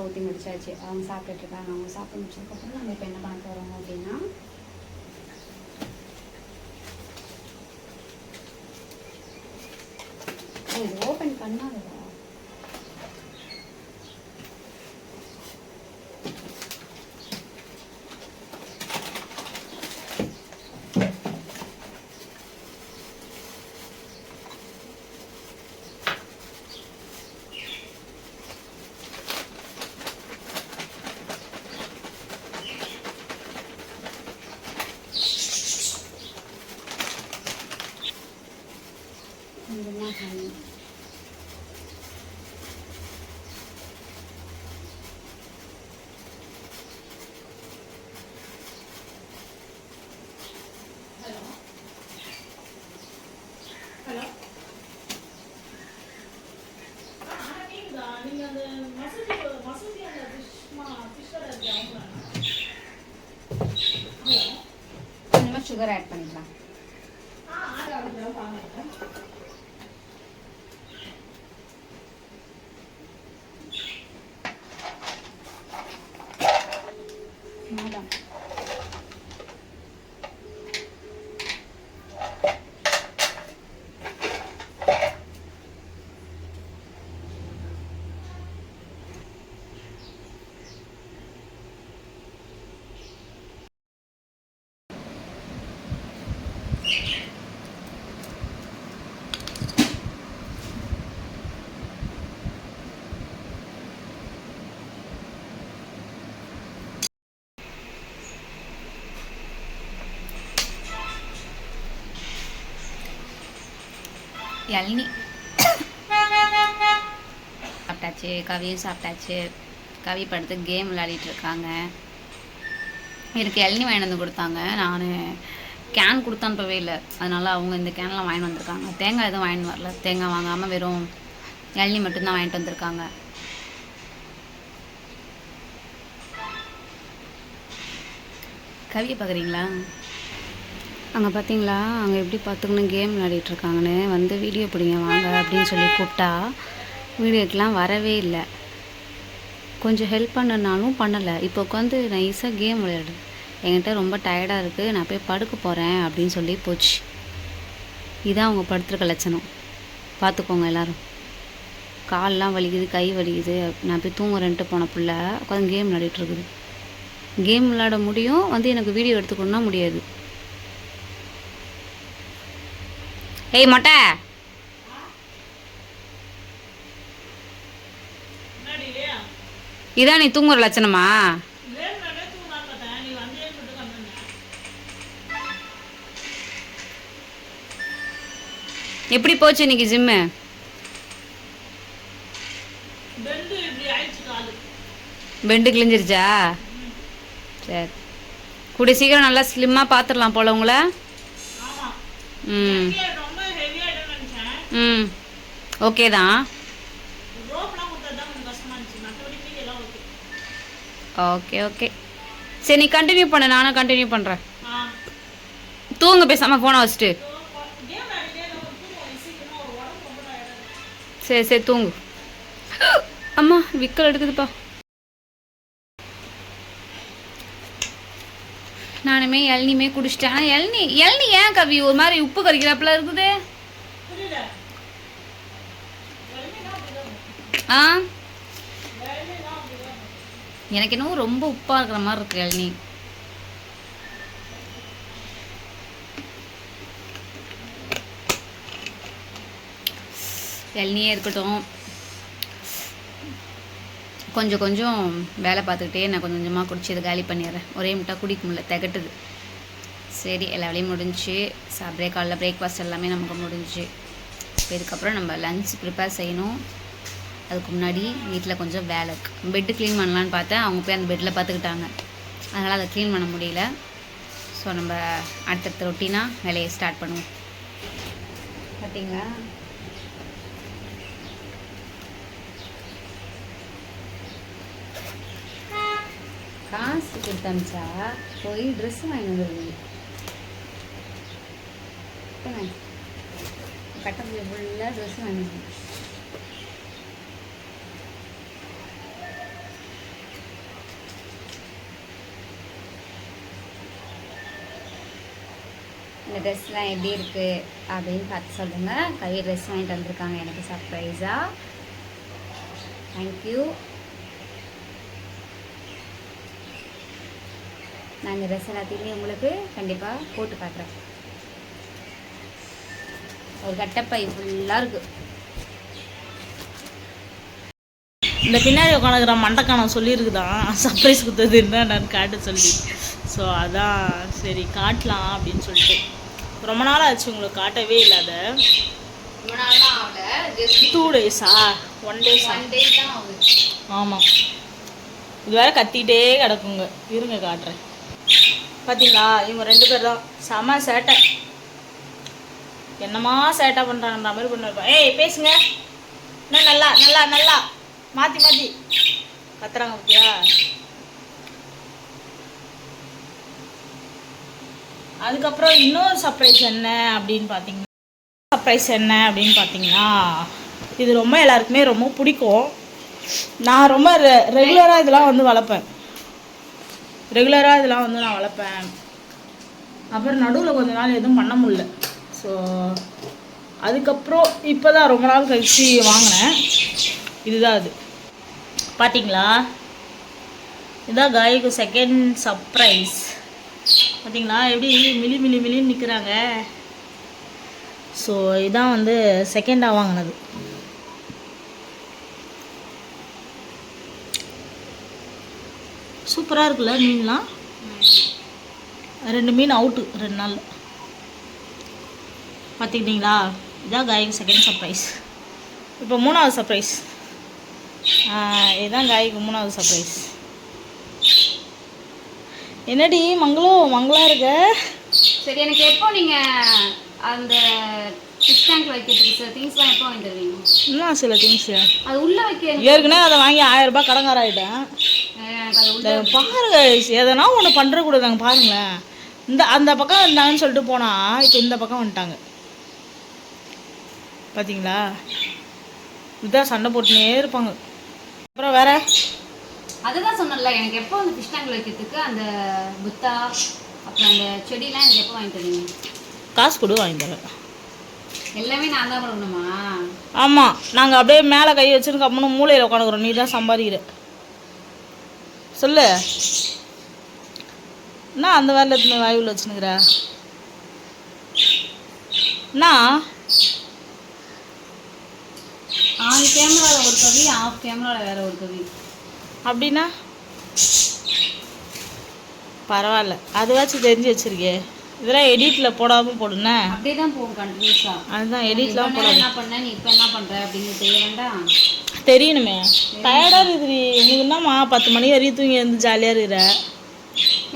ஊற்றி முடிச்சாச்சு. அவங்க சாப்பிட்டுட்டு இருக்காங்க. அவங்க சாப்பிட்டு முடிச்சதுக்கப்புறம் நம்ம இப்போ என்ன பண்ண போகிறோம் அப்படின்னா, இது ஓப்பன் பண்ணாததா? கொஞ்சமாக தண்ணி. கொஞ்சமாக சுகர் ஆட் பண்ணிக்கலாம். மேடம் இளநீ சாப்பிட்டாச்சு. கவியும் சாப்பிட்டாச்சு. கவி படுத்து கேம் விளையாடிட்டு இருக்காங்க. எனக்கு இளநீ வாங்கிட்டு வந்து கொடுத்தாங்க. நான் கேன் கொடுத்து அனுப்பவே இல்லை. அதனால் அவங்க இந்த கேன்லாம் வாங்கிட்டு வந்திருக்காங்க. தேங்காய் எதுவும் வாங்கிட்டு வரல. தேங்காய் வாங்காமல் வெறும் இளநீ மட்டும்தான் வாங்கிட்டு வந்திருக்காங்க. கவியை பார்க்குறீங்களா? அங்கே பார்த்தீங்களா, அங்கே எப்படி பார்த்துக்கணும் கேம் விளையாடிட்டுருக்காங்கன்னு. வந்து வீடியோ பிடிங்க வாங்க அப்படின்னு சொல்லி கூப்பிட்டா வீடியோக்கெலாம் வரவே இல்லை. கொஞ்சம் ஹெல்ப் பண்ணனாலும் பண்ணலை. இப்போ உட்காந்து நைஸாக கேம் விளையாடு. என்கிட்ட ரொம்ப டயர்டாக இருக்குது, நான் போய் படுக்க போகிறேன் அப்படின்னு சொல்லி போச்சு. இதான் அவங்க படுத்துருக்க லட்சணம். பார்த்துக்கோங்க எல்லோரும். கால்லாம் வலிக்குது, கை வலிக்குது, நான் போய் தூங்குறேன்ட்டு போன பிள்ளை உட்காந்து கேம் விளையாடிட்டுருக்குது. கேம் விளையாட முடியும், வந்து எனக்கு வீடியோ எடுத்துக்கணுன்னா முடியாது. ஏய் மொட்டை, இதான் நீ தூங்குற லட்சணமா? எப்படி போச்சு இன்னைக்கு ஜிம்மு? பெண்டு கிழிஞ்சிருச்சா? சரி, கூடிய சீக்கிரம் நல்லா ஸ்லிம்மாக பார்த்துடலாம் போல உங்களை. ம் ம் ஓகே தான். ஓகே ஓகே சரி, நீ கண்டினியூ பண்ண, நானும் கண்டினியூ பண்ணுறேன். தூங்க பேசாமல் ஃபோனை வச்சுட்டு. சரி சரி தூங்கு. அம்மா விக்கல் எடுக்குதுப்பா. நானுமே இளநியுமே குடிச்சிட்டேன். ஆனால் இளநி ஏன் கவி ஒரு மாதிரி உப்பு கறிக்கிறாப்புல இருக்குது? ஆ, எனக்கு என்னவோ ரொம்ப உப்பாக இருக்கிற மாதிரி இருக்கு இளநி. இளநியே இருக்கட்டும். கொஞ்சம் கொஞ்சம் வேலை பார்த்துக்கிட்டே நான் கொஞ்சம் கொஞ்சமாக குடிச்சு இதை காலி பண்ணிடுறேன். ஒரே முட்டா குடிக்க முடியல, திகட்டுது. சரி, எல்லா வேலையும் முடிஞ்சு. காலைல பிரேக்ஃபாஸ்ட் எல்லாமே நமக்கு முடிஞ்சு. இப்போ இதுக்கப்புறம் நம்ம லஞ்ச் ப்ரிப்பேர் செய்யணும். அதுக்கு முன்னாடி வீட்டில் கொஞ்சம் வேலை இருக்குது. பெட்டு க்ளீன் பண்ணலான்னு பார்த்தேன். அவங்க போய் அந்த பெட்டில் பார்த்துக்கிட்டாங்க. அதனால் அதை க்ளீன் பண்ண முடியல. ஸோ நம்ம அடுத்தடுத்த ரொட்டீனாக வேலையை ஸ்டார்ட் பண்ணுவோம். பார்த்தீங்களா, காசு கொடுத்தமிச்சா போய் ட்ரெஸ் வாங்கி வந்துருவீங்க. கட்டப்பைய ஃபுல்லாக ட்ரெஸ் வாங்கி வந்துருவீங்க. இந்த ட்ரெஸ்லாம் எப்படி இருக்குது அப்படின்னு பார்த்து சொல்லுங்கள். கை ட்ரெஸ் வாங்கிட்டு வந்திருக்காங்க எனக்கு சர்ப்ரைஸாக. தேங்க்யூ. நான் இந்த ட்ரெஸ் எல்லாத்தையுமே உங்களுக்கு கண்டிப்பாக போட்டு காட்டுறேன். ஒரு கட்டப்பை ஃபுல்லாக இருக்குது. இந்த பின்னாடி உட்காந்துக்கிற மண்டக்கானம் சொல்லியிருக்குதான் சர்ப்ரைஸ் கொடுத்தது என்னன்னு காட்ட சொல்லி. ஸோ அதான் சரி காட்டலாம் அப்படின்னு சொல்லிட்டு. ரொம்ப நாள் ஆச்சு உங்களுக்கு காட்டவே இல்லாத. ரொம்ப நாள்லாம் ஆகல, 2 days-ஆ 1 day தான் ஆகுது. ஆமாம், இது வேற கத்திட்டே கிடக்குங்க. இருங்க காட்டுறேன். பார்த்தீங்களா, இவங்க 2 பேர் தான் செம சேட்டை. என்னமா சேட்டை பண்ணுறாங்கன்ற மாதிரி பண்ணிருப்பேன். ஏய் பேசுங்க, என்ன நல்லா நல்லா நல்லா மாற்றி மாற்றி கத்துறாங்க பத்தியா. அதுக்கப்புறம் இன்னொரு சர்ப்ரைஸ் என்ன அப்படின்னு பார்த்தீங்கன்னா இது ரொம்ப எல்லாருக்குமே ரொம்ப பிடிக்கும். நான் ரொம்ப ரெகுலராக இதெல்லாம் வந்து வளர்ப்பேன். அப்புறம் நடுவில் கொஞ்ச நாள் எதுவும் பண்ண முடியல. ஸோ அதுக்கப்புறம் இப்போ தான் ரொம்ப நாள் கழிச்சு வாங்கினேன். இதுதான் அது. பார்த்தீங்களா, இதுதான் காய்க்கு செகண்ட் சர்ப்ரைஸ். பார்த்தீங்களா எப்படி மில்லின்னு நிற்கிறாங்க. ஸோ இதான் வந்து செகண்டாக வாங்கினது. சூப்பராக இருக்குல்ல மீன்லாம். 2 மீன் அவுட்டு 2 நாள். பார்த்துக்கிட்டிங்களா, இதான் காய்க்கு செகண்ட் சர்ப்ரைஸ். இப்போ 3வது சர்ப்ரைஸ். இதுதான் காய்க்கு 3வது சர்ப்ரைஸ். என்னடி மங்களா இருக்க? சரி, எனக்கு எப்போ நீங்கள் அந்த ஃபிஷ் டேங்க் வைக்கிறதுக்கு சில திங்ஸ்லாம் எப்போ வாங்கி தருவீங்க? இன்னும் சில திங்ஸ் அது உள்ளே வைக்க ஏற்கனவே அதை வாங்கி 1000 ரூபாய் கடங்காராயிட்டேன். பாருங்க, எதனா ஒன்று பண்ணுற கூடாதாங்க. பாருங்களேன், அந்த பக்கம் இருந்தாங்கன்னு சொல்லிட்டு போனால் இப்போ இந்த பக்கம் வந்துட்டாங்க. பார்த்தீங்களா, இதுதான் சண்டை போட்டுனே இருப்பாங்க. அப்புறம் வேற அதுதான் சொன்னல, எனக்கு எப்போ அந்த ஃபிஷ் டேங்க் வைக்கிறதுக்கு அந்த புத்தா அப்புறம் அந்த செடிலாம் எனக்கு எப்போ வாங்கி தருவீங்க? காசு கொடு, வாங்கி தரேன். எல்லாமே நான் தான் பண்ணணுமா? ஆமாம், நாங்கள் அப்படியே மேலே கை வச்சுன்னு கம்முன்னு மூளையில் உட்காந்துக்கிறோம். நீ தான் சம்பாதிக்கிற. சொல்லு, என்ன அந்த வேலை எடுத்துன்னு வாயுவில் வச்சுன்னுக்குற? என்ன ஆன் கேமராவில் ஒரு கவி, ஆஃப் கேமராவில் வேற ஒரு கவி. அப்படின்னா பரவாயில்ல, அதுவாச்சும் தெரிஞ்சு வச்சிருக்கே. இதெல்லாம் எடிட்டில் போடாமல் போடுண்ணே. அப்படியே தான் போகும் கண்டினியூஸாக. அதுதான் எடிட்லாம் போட. என்ன பண்ண நீ இப்போ என்ன பண்ணுற அப்படின்னு தெரிய வேண்டாம், தெரியணுமே. டயர்டாக இருக்குது உங்களுக்கு. என்னம்மா 10 மணி வரையும் தூங்கி இருந்து ஜாலியாக இருக்கிற?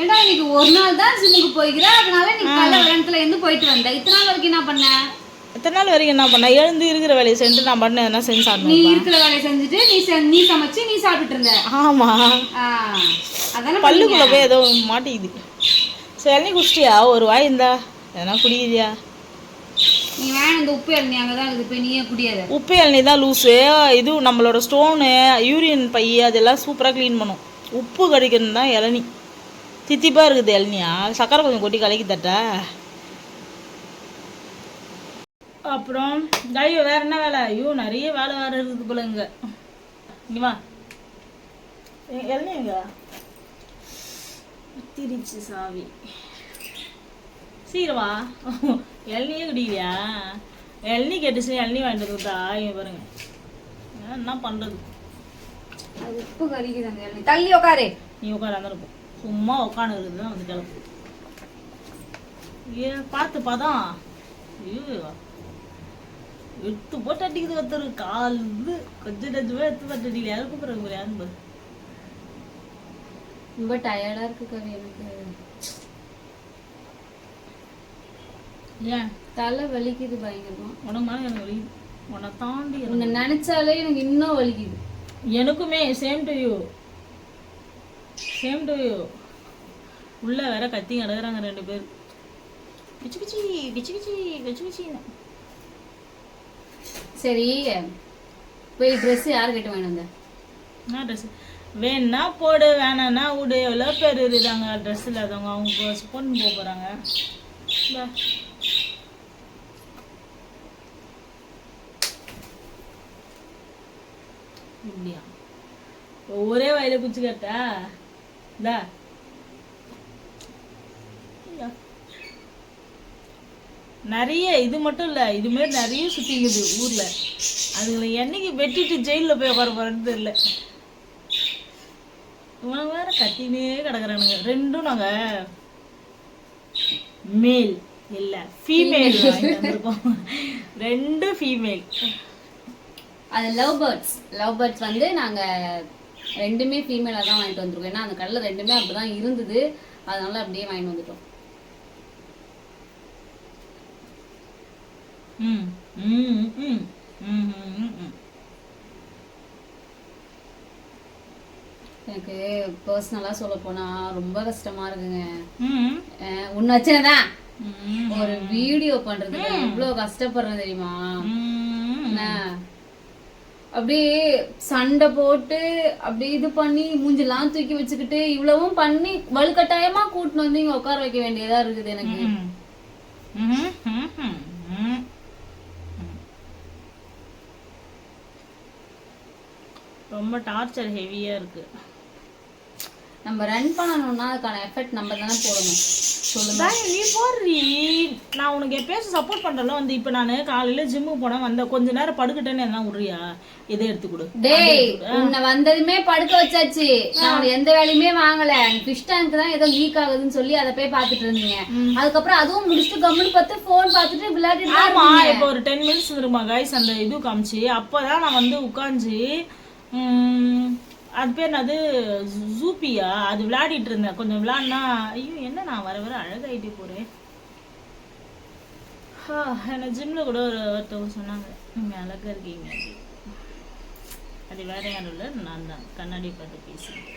ஏண்டா இன்னைக்கு ஒரு நாள் தான் ஜிம்முக்கு போய்க்கிற, அதனால நீ காலைல விளையாட்டுல இருந்து போயிட்டு வந்த. இத்தனை நாள் வரைக்கும் என்ன பண்ண? இத்தனை நாள் வரைக்கும் என்ன பண்ண? எழுந்து இருக்கிற வேலையை செஞ்சு நான் பண்ண எதனா செஞ்சு சாப்பிடுவேன். நீ இருக்கிற வேலையை செஞ்சுட்டு நீ சமைச்சு நீ சாப்பிட்டுட்டு இருந்த. ஆமாம், அதான பல்லுக்குள்ளே போய் ஏதோ மாட்டிக்குது. சரி, நீ குடிச்சிட்டியா? ஒரு வாய் இருந்தா எதனா குடிக்கிறியா? நீ வேணும், இந்த உப்பு இளநீ அங்கே தான் இருக்குது, போய் நீயே குடியாத. உப்பு இளநீ தான் லூஸு. இது நம்மளோட ஸ்டோனு, யூரின் பை அதெல்லாம் சூப்பராக க்ளீன் பண்ணும். உப்பு கடிக்கிறது தான் இளநீ. தித்திப்பாக இருக்குது இளநியா. சக்கரை கொஞ்சம் கொட்டி கலக்கி தட்ட. அப்புறம் ஐயோ வேறு என்ன வேலை? ஐயோ நிறைய வேலை வேறு இருக்குது போல. இங்கே இங்கே வா, இளநிங்க திருச்சி சாவி சீரவா. இளநியே குடிக்கலையா? இளநீ கேட்டுச்சு, இளநீ வாங்கிட்டு வந்துட்டா. இங்கே பாருங்க, என்ன பண்ணுறது? அது உப்பு கறிக்குதாங்க இளநீ. தள்ளி உட்காரு. நீ உட்கார அந்த இருக்கும். சும்மா உட்காந்து இருக்குது தான் வந்து கிளப்பு. பார்த்து பதம். ஐயோ எடுத்து போட்டு அடிக்குது. ஒருத்தர் கால் இது கொஞ்சம் நெஞ்சமே எடுத்து போட்டு அடிக்கல. யாரும் கூப்பிட்றாங்க யாருன்னு பாரு. ரொம்ப டயர்டாக இருக்கு கவி எனக்கு. ஏன் தலை வலிக்குது பயங்கரமா? உனக்கு மேலே எனக்கு வலிக்குது. உன்னை தாண்டி உன்னை நினைச்சாலே எனக்கு இன்னும் வலிக்குது. எனக்குமே same to you. Same to you. உள்ள வேற கத்தி கிடக்குறாங்க 2 பேர். கிச்சு கிச்சி கிச்சு கிச்சி கிச்சு கிச்சின்னு. சரி போய் ட்ரெஸ் யார் கிட்ட வாங்கிட்டு வந்த? என்ன ட்ரெஸ் வேணா போடு, வேணான்னா விடு. எவ்வளோ பேர் இருக்காங்க ட்ரெஸ் இல்லாதவங்க, அவங்க பொண்ணு போக போகிறாங்க. இப்படியா ஒரே வயல குச்சி கேட்டா இந்தா நிறைய இது மட்டும் இல்லை, இது மாதிரி நிறைய சுற்றிக்குது ஊரில். அதுங்களை என்னைக்கு வெட்டிட்டு ஜெயிலில் போய் உட்கார போகிறேன்னு தெரியல. இவன் வேற கத்தினே கிடக்குறானுங்க. 2ம் நாங்கள் மேல் இல்லை ஃபீமேல் வந்திருக்கோம். 2 ஃபீமேல். அது லவ் பேர்ட்ஸ் வந்து நாங்கள் 2மே ஃபீமேலாக தான் வாங்கிட்டு வந்துருக்கோம். ஏன்னா அந்த கடையில் 2மே அப்படி தான் இருந்தது, அதனால அப்படியே வாங்கிட்டு வந்துட்டோம். எனக்கு பர்சனலா சொல்ல போனா ரொம்ப கஷ்டமா இருக்குங்க. உன்னை வச்சுதான் ஒரு வீடியோ பண்றதுக்கு எவ்வளவு கஷ்டப்படுறேன் தெரியுமா? அப்படியே சண்டை போட்டு அப்படி இது பண்ணி மூஞ்செல்லாம் தூக்கி வச்சுக்கிட்டு இவ்வளவும் பண்ணி வலுக்கட்டாயமா கூட்டின்னு வந்து இங்க உட்கார வைக்க வேண்டியதா இருக்குது எனக்கு. ரொம்ப டார்ச்சர் ஹெவியா இருக்கு. நம்ம ரன் பண்ணணும்னா அதுக்கான எஃபெக்ட் நம்ம தானே போடணும். சொல்லுங்க நீ போடுறீ. நான் உனக்கு எப்பயாச்சும் சப்போர்ட் பண்றல வந்து. இப்ப நானு காலையில ஜிம்முக்கு போனா வந்த கொஞ்ச நேரம் படுக்கிட்டேன்னு என்ன விடுறியா? இதை எடுத்து கொடு. டேய் உன்னை வந்ததுமே படுக்க வச்சாச்சு. நான் எந்த வேலையுமே வாங்கல. ஃபிஷ் டேங்க் தான் ஏதோ லீக் ஆகுதுன்னு சொல்லி அதை போய் பாத்துட்டு இருந்தீங்க. அதுக்கப்புறம் அதுவும் முடிச்சுட்டு கம்முன்னு பார்த்து போன் பார்த்துட்டு விளையாடிட்டு. ஆமா இப்போ ஒரு 10 மினிட்ஸ் இருக்குமா கைஸ் அந்த இது காமிச்சு. அப்பதான் நான் வந்து உட்காந்து அது பேர் அது ஜூப்பியா அது விளையாடிட்டு இருந்தேன். கொஞ்சம் விளையாடினா ஐயோ என்ன நான் வர வர அழகாயிட்டே போறேன். என்ன ஜிம்ல கூட ஒருத்தவங்க சொன்னாங்க நீங்க அழகா இருக்கீங்க. அது வேற யாரும் இல்லை, நான் தான் கண்ணாடி பார்த்து பேசுறேன்.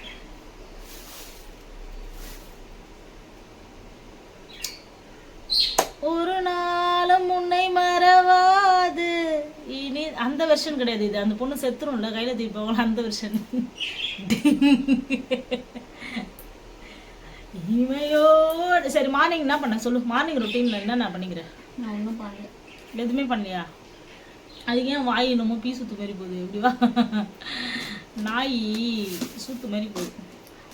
ஒரு நாளும் உன்னை மறவாது இனி அந்த வெர்ஷன் கிடையாது. இது அந்த பொண்ணு செத்துரும்ல கையில தீர்ப்பவங்கள அந்த வெர்ஷன். இமையோடு சரி மார்னிங் என்ன பண்ண சொல்லு. மார்னிங் ரொட்டீன்ல என்ன நான் பண்ணிக்கிறேன்? நான் ஒன்றும் பண்ணல. எதுவுமே பண்ணலையா? அதுக்கு ஏன் வாய் என்னமோ பீ சுத்து மாதிரி போகுது? எப்படிவா நாய் சுத்து மாதிரி போகுது.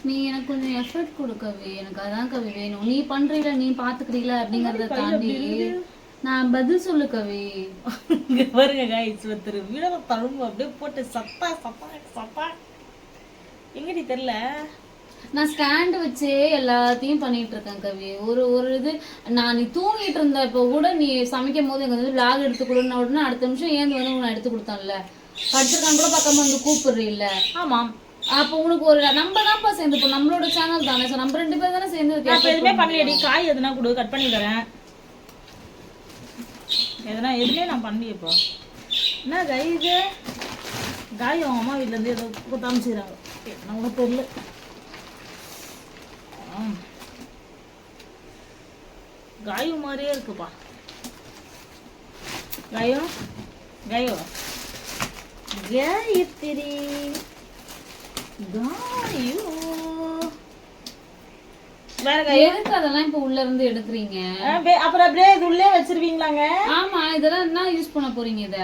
நீ எனக்கு கொஞ்சம் எஃபர்ட் கொடு கவி. எனக்கு அதான் கவி வேணும். நீ பண்றீல நீ பாத்துக்கிறீல அப்படிங்கறத தாண்டி நான் பதில் சொல்லு கவி. பாருங்க கைஸ் ஒருத்தர் வீடவை தழும்பு அப்படியே போட்டு சப்பா சப்பா சப்பா எங்கடி தெரியல. நான் ஸ்டாண்ட் வச்சே எல்லாத்தையும் பண்ணிட்டு இருக்கேன் கவி. ஒரு இது நான் நீ தூங்கிட்டு இருந்த இப்போ கூட நீ சமைக்கும் போது எங்க வந்து விளாக் எடுத்து கொடுன்னா உடனே அடுத்த நிமிஷம் ஏந்து வந்து உன்னை எடுத்து கொடுத்தான்ல. படிச்சிருக்கான் கூட பக்கமா வந்து கூப்பிடுறீல்ல. ஆமாம் அப்போ உனக்கு ஒரு நம்ம தான்ப்பா சேர்ந்துப்போம். நம்மளோட சேனல் தானே. ஸோ நம்ம 2 பேர் தானே சேர்ந்து. எதுவுமே பண்ணலையடி. காய் எதுனா கொடு கட் பண்ணி தரேன். எதுவுமே நான் பண்ணலையப்பா. என்ன கை இது காய் அவங்க அம்மா வீட்டிலேருந்து ஏதோ காமிச்சுக்கிறாங்க. நான் கூட தெரியல. காயு மாதிரியே இருக்குப்பா. காயோ காயோ காயத்ரி காயோ வேற காயோ. எதுக்கு அதெல்லாம் இப்போ உள்ள இருந்து எடுக்கிறீங்க? அப்புறம் அப்படியே இது உள்ளே வச்சிருவீங்களாங்க? ஆமா இதெல்லாம் என்ன யூஸ் பண்ண போறீங்க? இத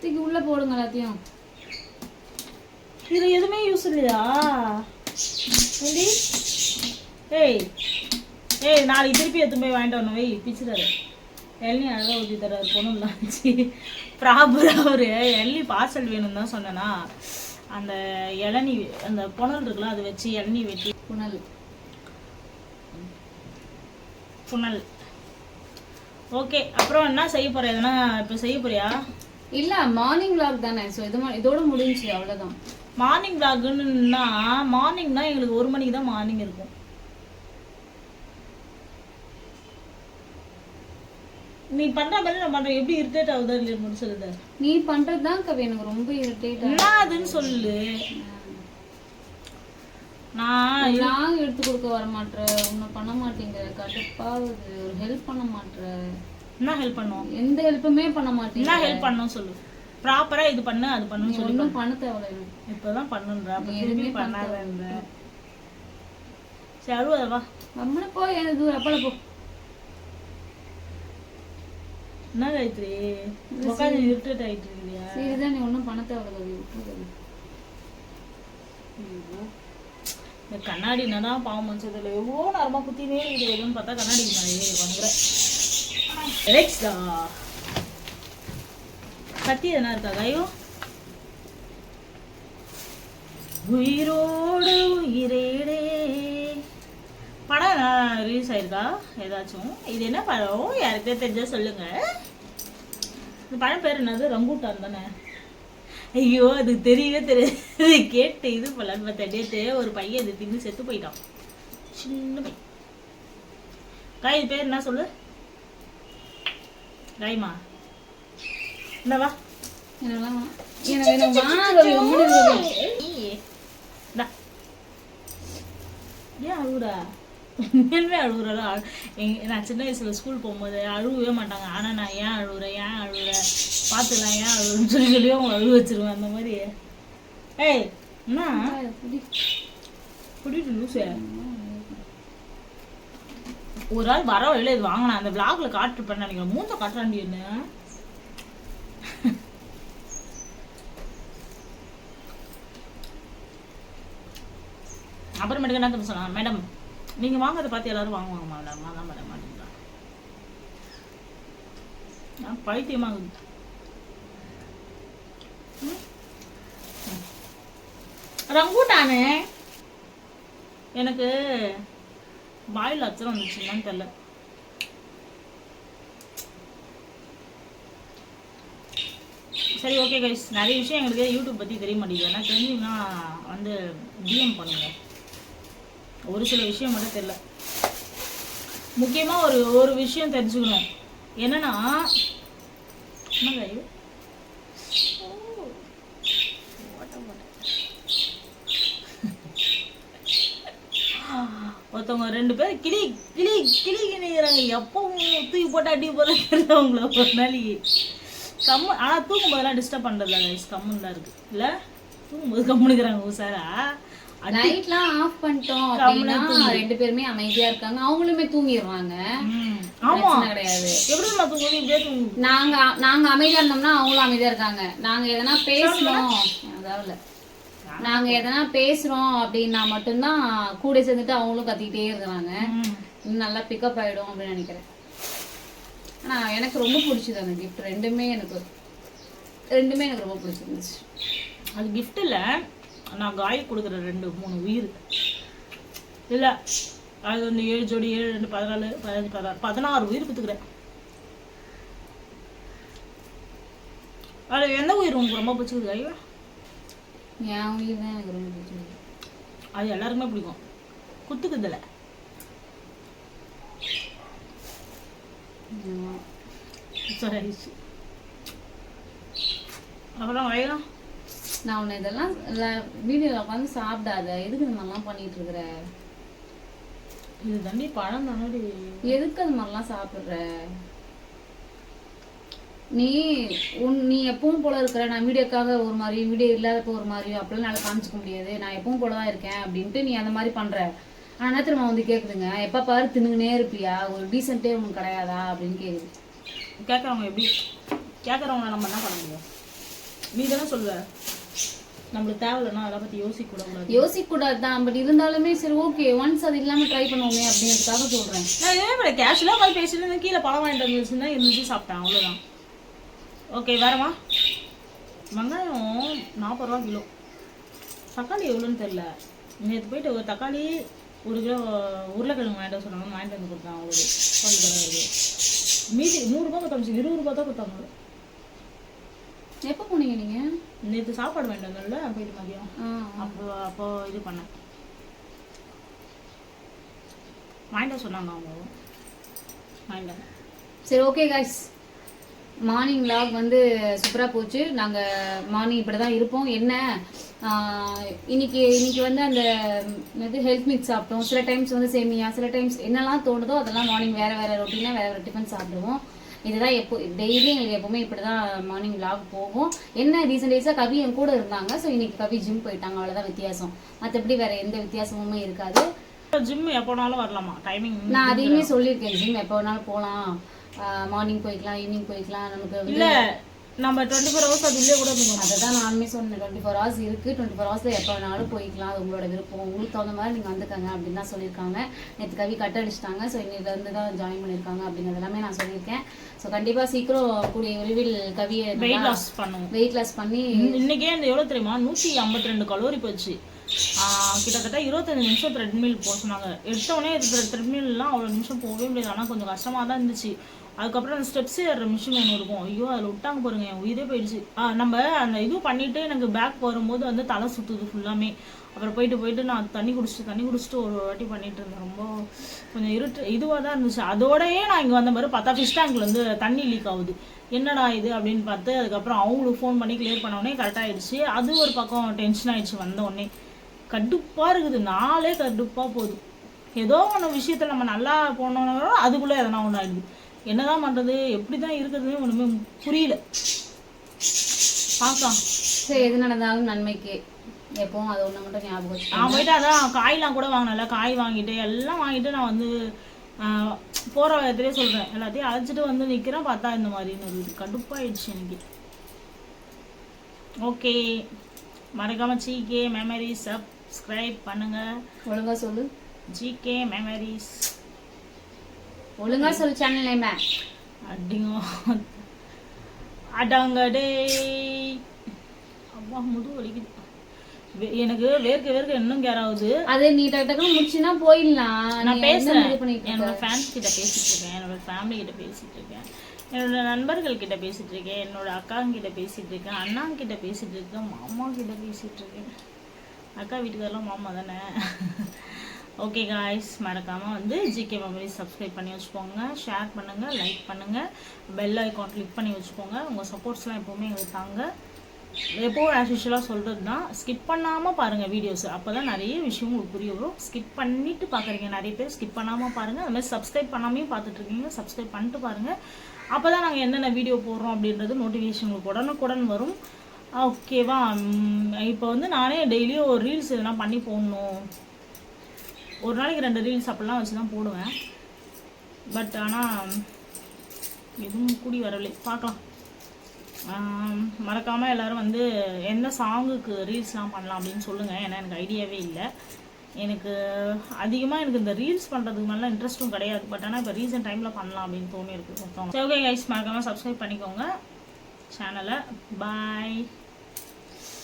தூக்கி உள்ள போடுங்க எல்லாத்தையும். இது எதுவுமே யூஸ் இல்லையா? ஏய் ஏய் நாளைக்கு திருப்பி எடுத்து போய் வாங்கிட்டு வரணும். வை பிச்சுறாரு. எள்ளி அழகாக ஊற்றி தர்றாரு. பொண்ணு இல்லாச்சு ப்ராப்பராக ஒரு எள்ளி பார்சல் வேணும்னு தான் சொன்னேன்னா அந்த இளநீ அந்த புனல் இருக்குல்ல அதை வச்சு இளநீ வெட்டி புனல். ஓகே அப்புறம் என்ன செய்ய போற? எதனா இப்போ செய்ய போறியா? இல்ல மார்னிங் vlog தானே. ஸோ இதோட முடிஞ்சு அவ்வளோதான். மார்னிங் vlogன்னா மார்னிங்னா எங்களுக்கு 1 மணிக்கு தான் மார்னிங் இருக்கும். நீ பண்ற மாதிரி நான் பண்றேன். எப்படி இரிட்டேட் ஆகுதா இல்லையா முடிச்சது? நீ பண்றதுதான் கவி எனக்கு ரொம்ப இரிட்டேட். என்ன அதுன்னு சொல்லு. நான் எடுத்து கொடுக்க வர மாட்டேன், ஒன்றும் பண்ண மாட்டேங்கிற, கடுப்பாகுது. ஒரு ஹெல்ப் பண்ண மாட்டேன். என்ன ஹெல்ப் பண்ணுவோம்? எந்த ஹெல்ப்புமே பண்ண மாட்டேன். என்ன ஹெல்ப் பண்ணணும் சொல்லு. ப்ராப்பரா இது பண்ணு அது பண்ணுன்னு சொல்லி ஒன்றும் பண்ண தேவையில்ல. இப்பதான் பண்ணுன்ற, அப்ப எதுவுமே பண்ணாதன்ற. சரி அழுவாத வா. நம்மள போய் எனக்கு அப்பள போ. என்ன காயத்ரி உட்காந்து இரிட்டேட் ஆயிட்டு இருக்கியா? சரிதான், நீ ஒன்றும் பண்ண தேவையில்ல. இந்த கண்ணாடி என்னதான் பாவம் வச்சதில்ல, எவ்வளோ நேரமா குத்தினே இருக்குது. எதுன்னு பார்த்தா கண்ணாடி வந்துடுறேன். கத்தி எதனா இருக்கா காயோ? உயிரோடு உயிரேடே படம் ரிலீஸ் ஆயிருக்கா ஏதாச்சும்? இது என்ன படம்? யாருக்கே தெரிஞ்சா சொல்லுங்க. இந்த படம் பேர் என்னது? ரங்கூட்டான் தானே? ஐயோ அது தெரியவே தெரியாது. கேட்டு இது பண்ணலான்னு பார்த்தேன். நேற்று ஒரு பையன் இது தின்னு செத்து போயிட்டான், சின்ன பையன். காய் இது பேர் என்ன சொல்லு காய்மா? என்னவா ஏன் அழுகுறா? உண்மையுமே அழுகுறா? நான் சின்ன வயசுல ஸ்கூல் போகும்போது அழுகவே மாட்டாங்க. ஆனா நான் ஏன் அழுகுற பார்த்துக்கலாம் ஏன் அழுகுறேன்னு சொல்லி அவங்க அழுக வச்சிருவேன் அந்த மாதிரி. ஏய் என்ன குடிட்டு லூசு. ஒரு ஆள் வர வழியில இது வாங்கினா அந்த விளாக்ல காட்டுருப்பேன்னு நினைக்கிறேன். மூத்த காட்டுறாண்டி என்ன. அப்புறமேட்டுக்கு என்ன தப்பு சொன்னாங்க, மேடம் நீங்க வாங்கறத பார்த்து எல்லாரும் வாங்குவாங்க மேடம், அதான் மேடம் மாட்டீங்களா? நான் பைத்தியமாகுது. ரங்கூட்டானு எனக்கு வாயில் அச்சரம் வந்துச்சுன்னு தெரியல. சரி ஓகே கைஸ், நிறைய விஷயம் எங்களுக்கு யூடியூப் பற்றி தெரிய மாட்டேங்குது. ஏன்னா தெரிஞ்சிங்கன்னா வந்து டிஎம் பண்ணுங்க. ஒரு சில விஷயம் மட்டும் தெரியல. முக்கியமாக ஒரு விஷயம் தெரிஞ்சுக்கணும். என்னன்னா என்ன கையோ ஒருத்தவங்க 2 பேர் கிளி கிளி கிளிக்கிறாங்க. எப்பவும் தூக்கி போட்டு அடி போடுறவங்கள ஒரு நாளைக்கு கம்மு. ஆனால் தூக்கும் போதெல்லாம் டிஸ்டர்ப் பண்ணுறதில்ல கைஸ், கம்முன்னு தான் இருக்குது இல்லை? தூங்கும்போது கம்முனுக்குறாங்க உசாரா. லைட்லாம் ஆஃப் பண்ணிட்டோம் அப்படின்னா 2 பேருமே அமைதியா இருக்காங்க, அவங்களுமே தூங்கிடுவாங்க. ஆமா கிடையாது. எப்படி நான் தூங்குவோம்? இப்படியே தூங்குவோம். நாங்க அமைதியா இருந்தோம்னா அவங்களும் அமைதியா இருக்காங்க. நாங்க எதனா பேசணும், அதாவது நாங்க எதனா பேசுறோம் அப்படின்னா மட்டும்தான் கூட சேர்ந்துட்டு அவங்களும் கத்திக்கிட்டே இருக்கிறாங்க. இன்னும் நல்லா பிக்கப் ஆயிடும் அப்படின்னு நினைக்கிறேன். ஆனா எனக்கு ரொம்ப பிடிச்சது அந்த கிஃப்ட். ரெண்டுமே எனக்கு ரொம்ப பிடிச்சிருந்துச்சு. அது கிஃப்ட் இல்லை, நான் காய் கொடுக்குற 2-3 உயிர் இல்லை. அது வந்து 7 ஜோடி 7 2 14 15 16 16 உயிர் கொடுத்துக்கிறேன். அது எந்த உயிர் உங்களுக்கு ரொம்ப பிடிச்சிருக்கு காய்? என் உயிர் தான் எனக்கு ரொம்ப பிடிச்சிருக்கு. அது எல்லாருக்குமே பிடிக்கும், குத்துக்குதில்ல. அப்புறம் வயலாம் நான் உன்னை இதெல்லாம் வீடியோவில் உட்காந்து சாப்பிடாத, எதுக்கு இந்த மாதிரிலாம் பண்ணிட்டு இருக்கிற? இது தண்ணி பழம் தானடி, எதுக்கு அது மாதிரிலாம் சாப்பிட்ற? நீ எப்பவும் போல இருக்கிற. நான் வீடியோக்காக ஒரு மாதிரி, வீடியோ இல்லாதப்போ ஒரு மாதிரியும் அப்படிலாம் நல்லா காமிச்சிக்க முடியாது. நான் எப்பவும் போல தான் இருக்கேன் அப்படின்ட்டு நீ அந்த மாதிரி பண்ற. ஆனால் என்ன திரும்ப வந்து கேட்குதுங்க, எப்போ பாரு தின்னுங்கன்னே இருப்பியா, ஒரு டீசென்ட்டே உனக்கு கிடையாதா அப்படின்னு கேட்குது. கேட்குறவங்க எப்படி கேட்குறவங்க நம்ம என்ன பண்ண முடியும்? நீ தானே சொல்லுவ நம்மளுக்கு தேவையில்லைன்னா அதை பற்றி யோசிக்கக்கூடாது தான். பட் இருந்தாலுமே சரி ஓகே, ஒன்ஸ் அது இல்லாமல் ட்ரை பண்ணுவோமே அப்படிங்கிறதுக்காக சொல்கிறேன். நான் இதே கேஷுவலாக மாதிரி பேசிட்டு கீழே பழம் வாங்கிட்டு வந்துச்சுன்னா இருந்துச்சு சாப்பிட்டேன், அவ்வளோதான். ஓகே வேறம்மா. வெங்காயம் 40 ரூபா கிலோ. தக்காளி எவ்வளோன்னு தெரில. நேற்று போயிட்டு ஒரு தக்காளி 1 கிலோ உருளைக்கிழங்கு வாங்கிட்டு சொன்னாங்க, வாங்கிட்டு வந்து கொடுத்தாங்க. அவங்களுக்கு மீதி 100 ரூபா கொடுத்தாங்க, 20 ரூபா தான் கொடுத்தாங்க. எப்போ போனீங்க நீங்கள்? நேற்று சாப்பாடு வாங்கிட்டு வந்தோம்ல போயிட்டு மதியம். அப்போ இது பண்ணேன், வாங்கிட்டு சொன்னாங்க அவங்க, வாங்கிட்டாங்க. சரி ஓகே கைஸ், மார்னிங் vlog வந்து சூப்பராக போச்சு. நாங்கள் மார்னிங் இப்படி தான் இருப்போம். என்ன இன்னைக்கு வந்து அந்த இது ஹெல்த் மிக்ஸ் சாப்பிட்டோம். சில டைம்ஸ் வந்து சேமியா, சில டைம்ஸ் என்னெல்லாம் தோணுதோ அதெல்லாம் மார்னிங் வேற ரொட்டீனாக வேற டிஃபன் சாப்பிடுவோம். இதுதான் டெய்லி எங்களுக்கு எப்பவுமே இப்படிதான் மார்னிங் vlog போகும். என்ன ரீசன்ட் டேஸாக கவி என் கூட இருந்தாங்க. ஸோ இன்னைக்கு கவி ஜிம் போயிட்டாங்க, அவ்வளோதான் வித்தியாசம். மற்றபடி வேற எந்த வித்தியாசமுமே இருக்காது. ஜிம் எப்போனாலும் வரலாமா? டைமிங் நான் அதையுமே சொல்லியிருக்கேன், ஜிம் எப்போ வேணாலும் போகலாம், மார்னிங் போய்க்கலாம், ஈவினிங் போய்க்கலாம். நமக்கு இல்லை நம்ம 24 hours அது உள்ளே கூட போகணும். அதை தான் நானுமே சொன்னேன். 24 hours இருக்குது, 24 hours எப்போ வேணாலும் போய்க்கலாம், அது உங்களோட விருப்பம், உங்களுக்கு தகுந்த மாதிரி நீங்கள் வந்துக்கங்க அப்படின்னு தான் சொல்லியிருக்காங்க. நேற்று கவி கட் அடிச்சிட்டாங்க. ஸோ இன்னிலேருந்து தான் ஜாயின் பண்ணியிருக்காங்க அப்படிங்கிறது எல்லாமே நான் சொல்லியிருக்கேன். ஸோ கண்டிப்பாக சீக்கிரம் கூடிய விரைவில் கவியை வெயிட் லாஸ் பண்ணுவோம். வெயிட் லாஸ் பண்ணி இன்னைக்கே இந்த எவ்வளோ தெரியுமா, 152 கலோரி போச்சு. கிட்டத்தட்ட 25 நிமிஷம் த்ரெட்மில் போக சொன்னாங்க. எடுத்தோடனே த்ரெட்மில்லாம் அவ்வளோ நிமிஷம் போகவே முடியாது. ஆனால் கொஞ்சம் கஷ்டமாக தான் இருந்துச்சு. அதுக்கப்புறம் அந்த ஸ்டெப்ஸ் ஏறுற மிஷின் ஒன்று இருக்கும். ஐயோ அதில் விட்டாங்க பாருங்க, என் உயிரே போயிடுச்சு. நம்ம அந்த இது பண்ணிவிட்டு எனக்கு பேக் வரும்போது வந்து தலை சுற்றுது ஃபுல்லாமே. அப்புறம் போயிட்டு நான் தண்ணி குடிச்சிட்டு ஒரு வாட்டி பண்ணிட்டு இருந்தேன். ரொம்ப கொஞ்சம் இதுவாக தான் இருந்துச்சு. அதோடயே நான் இங்கே வந்த மாதிரி பார்த்தா ஃபிஷ் டேங்க்ல வந்து தண்ணி லீக் ஆகுது. என்னடா இது அப்படின்னு பார்த்து அதுக்கப்புறம் அவங்களுக்கு ஃபோன் பண்ணி கிளியர் பண்ண உடனே கரெக்டாகிடுச்சு. அது ஒரு பக்கம் டென்ஷன் ஆகிடுச்சு. வந்த உடனே கடுப்பாக இருக்குது, நாளே கடுப்பாக போகுது. ஏதோ ஒன்று விஷயத்தில் நம்ம நல்லா போனோம்னா அதுக்குள்ளே எதனா ஒன்று ஆகிடுது. என்னதான் பண்ணுறது, எப்படி தான் இருக்கிறதுனே ஒன்றுமே புரியல. பார்க்கலாம், சரி எது நடந்தாலும் நன்மைக்கு எப்பவும் அது ஒன்று மட்டும் ஞாபகம் வச்சு. நான் போயிட்டு அதான் காயெலாம் கூட வாங்கினல, காய் வாங்கிட்டு எல்லாம் வாங்கிட்டு நான் வந்து போகிற விதத்துலேயே சொல்கிறேன், எல்லாத்தையும் அழைச்சிட்டு வந்து நிற்கிறேன். பார்த்தா இந்த மாதிரி கடுப்பாயிடுச்சு எனக்கு. ஓகே, மறக்காம ஜிகே மெமரிஸ் சப்ஸ்கிரைப் பண்ணுங்க. ஒழுங்கா சொல்லு, ஜிகே மெமரிஸ். ஒழுங்கா சொல்லு சேனல் நேம். அடங்கடே அம்மா முது வலிக்குது. எனக்கு வேர்க்க இன்னும் கேர் ஆகுது. அது நீ டக்கு முடிச்சுன்னா போயிடலாம். நான் பேசுறேன், என்னோட ஃபேன்ஸ் கிட்ட பேசிட்டு இருக்கேன், என்னோட ஃபேமிலி கிட்ட பேசிட்டு இருக்கேன், என்னோட நண்பர்கள் கிட்ட பேசிட்டு இருக்கேன், என்னோட அக்காங்கிட்ட பேசிட்டு இருக்கேன், அண்ணாங்கிட்ட பேசிட்டு இருக்கேன், மாமா கிட்ட பேசிட்டு இருக்கேன். அக்கா வீட்டுக்காரெல்லாம் மாமா தானே. ஓகே காய்ஸ், மறக்காமல் வந்து ஜிகே மெமரிஸ் சப்ஸ்கிரைப் பண்ணி வச்சுக்கோங்க, ஷேர் பண்ணுங்கள், லைக் பண்ணுங்கள், பெல் ஐக்கான் கிளிக் பண்ணி வச்சுக்கோங்க. உங்கள் சப்போர்ட்ஸ்லாம் எப்போவுமே எங்களுக்கு தாங்க. எப்போவும் ஆஸ் யூஷுவலாக சொல்கிறது தான், ஸ்கிப் பண்ணாமல் பாருங்கள் வீடியோஸ். அப்போ தான் நிறைய விஷயம் உங்களுக்கு புரிய வரும். ஸ்கிப் பண்ணிவிட்டு பார்க்குறீங்க நிறைய பேர், ஸ்கிப் பண்ணாமல் பாருங்கள். அது மாதிரி சப்ஸ்கிரைப் பண்ணாமையும் பார்த்துட்ருக்கீங்க, சப்ஸ்கிரைப் பண்ணிட்டு பாருங்கள். அப்போ தான் நாங்கள் என்னென்ன வீடியோ போடுறோம் அப்படின்றது நோட்டிஃபிகேஷன் உங்களுக்கு உடனுக்குடன் வரும். ஓகேவா? இப்போ வந்து நானே டெய்லியும் ஒரு ரீல்ஸ் இதெல்லாம் பண்ணி போடணும், ஒரு நாளைக்கு 2 ரீல்ஸ் அப்படிலாம் வச்சு தான் போடுவேன். பட் ஆனால் எதுவும் கூடி வரவில்லை, பார்க்கலாம். மறக்காமல் எல்லோரும் வந்து எந்த சாங்குக்கு ரீல்ஸ்லாம் பண்ணலாம் அப்படின்னு சொல்லுங்கள். ஏன்னா எனக்கு ஐடியாவே இல்லை. எனக்கு அதிகமாக எனக்கு இந்த ரீல்ஸ் பண்ணுறதுக்கு மேலே இன்ட்ரெஸ்ட்டும் கிடையாது. பட் ஆனால் இப்போ ரீசன்ட் டைமில் பண்ணலாம் அப்படின்னு தோணி இருக்குது. சரி ஓகே கைஸ், மறக்காமல் சப்ஸ்கிரைப் பண்ணிக்கோங்க சேனலை. பாய்.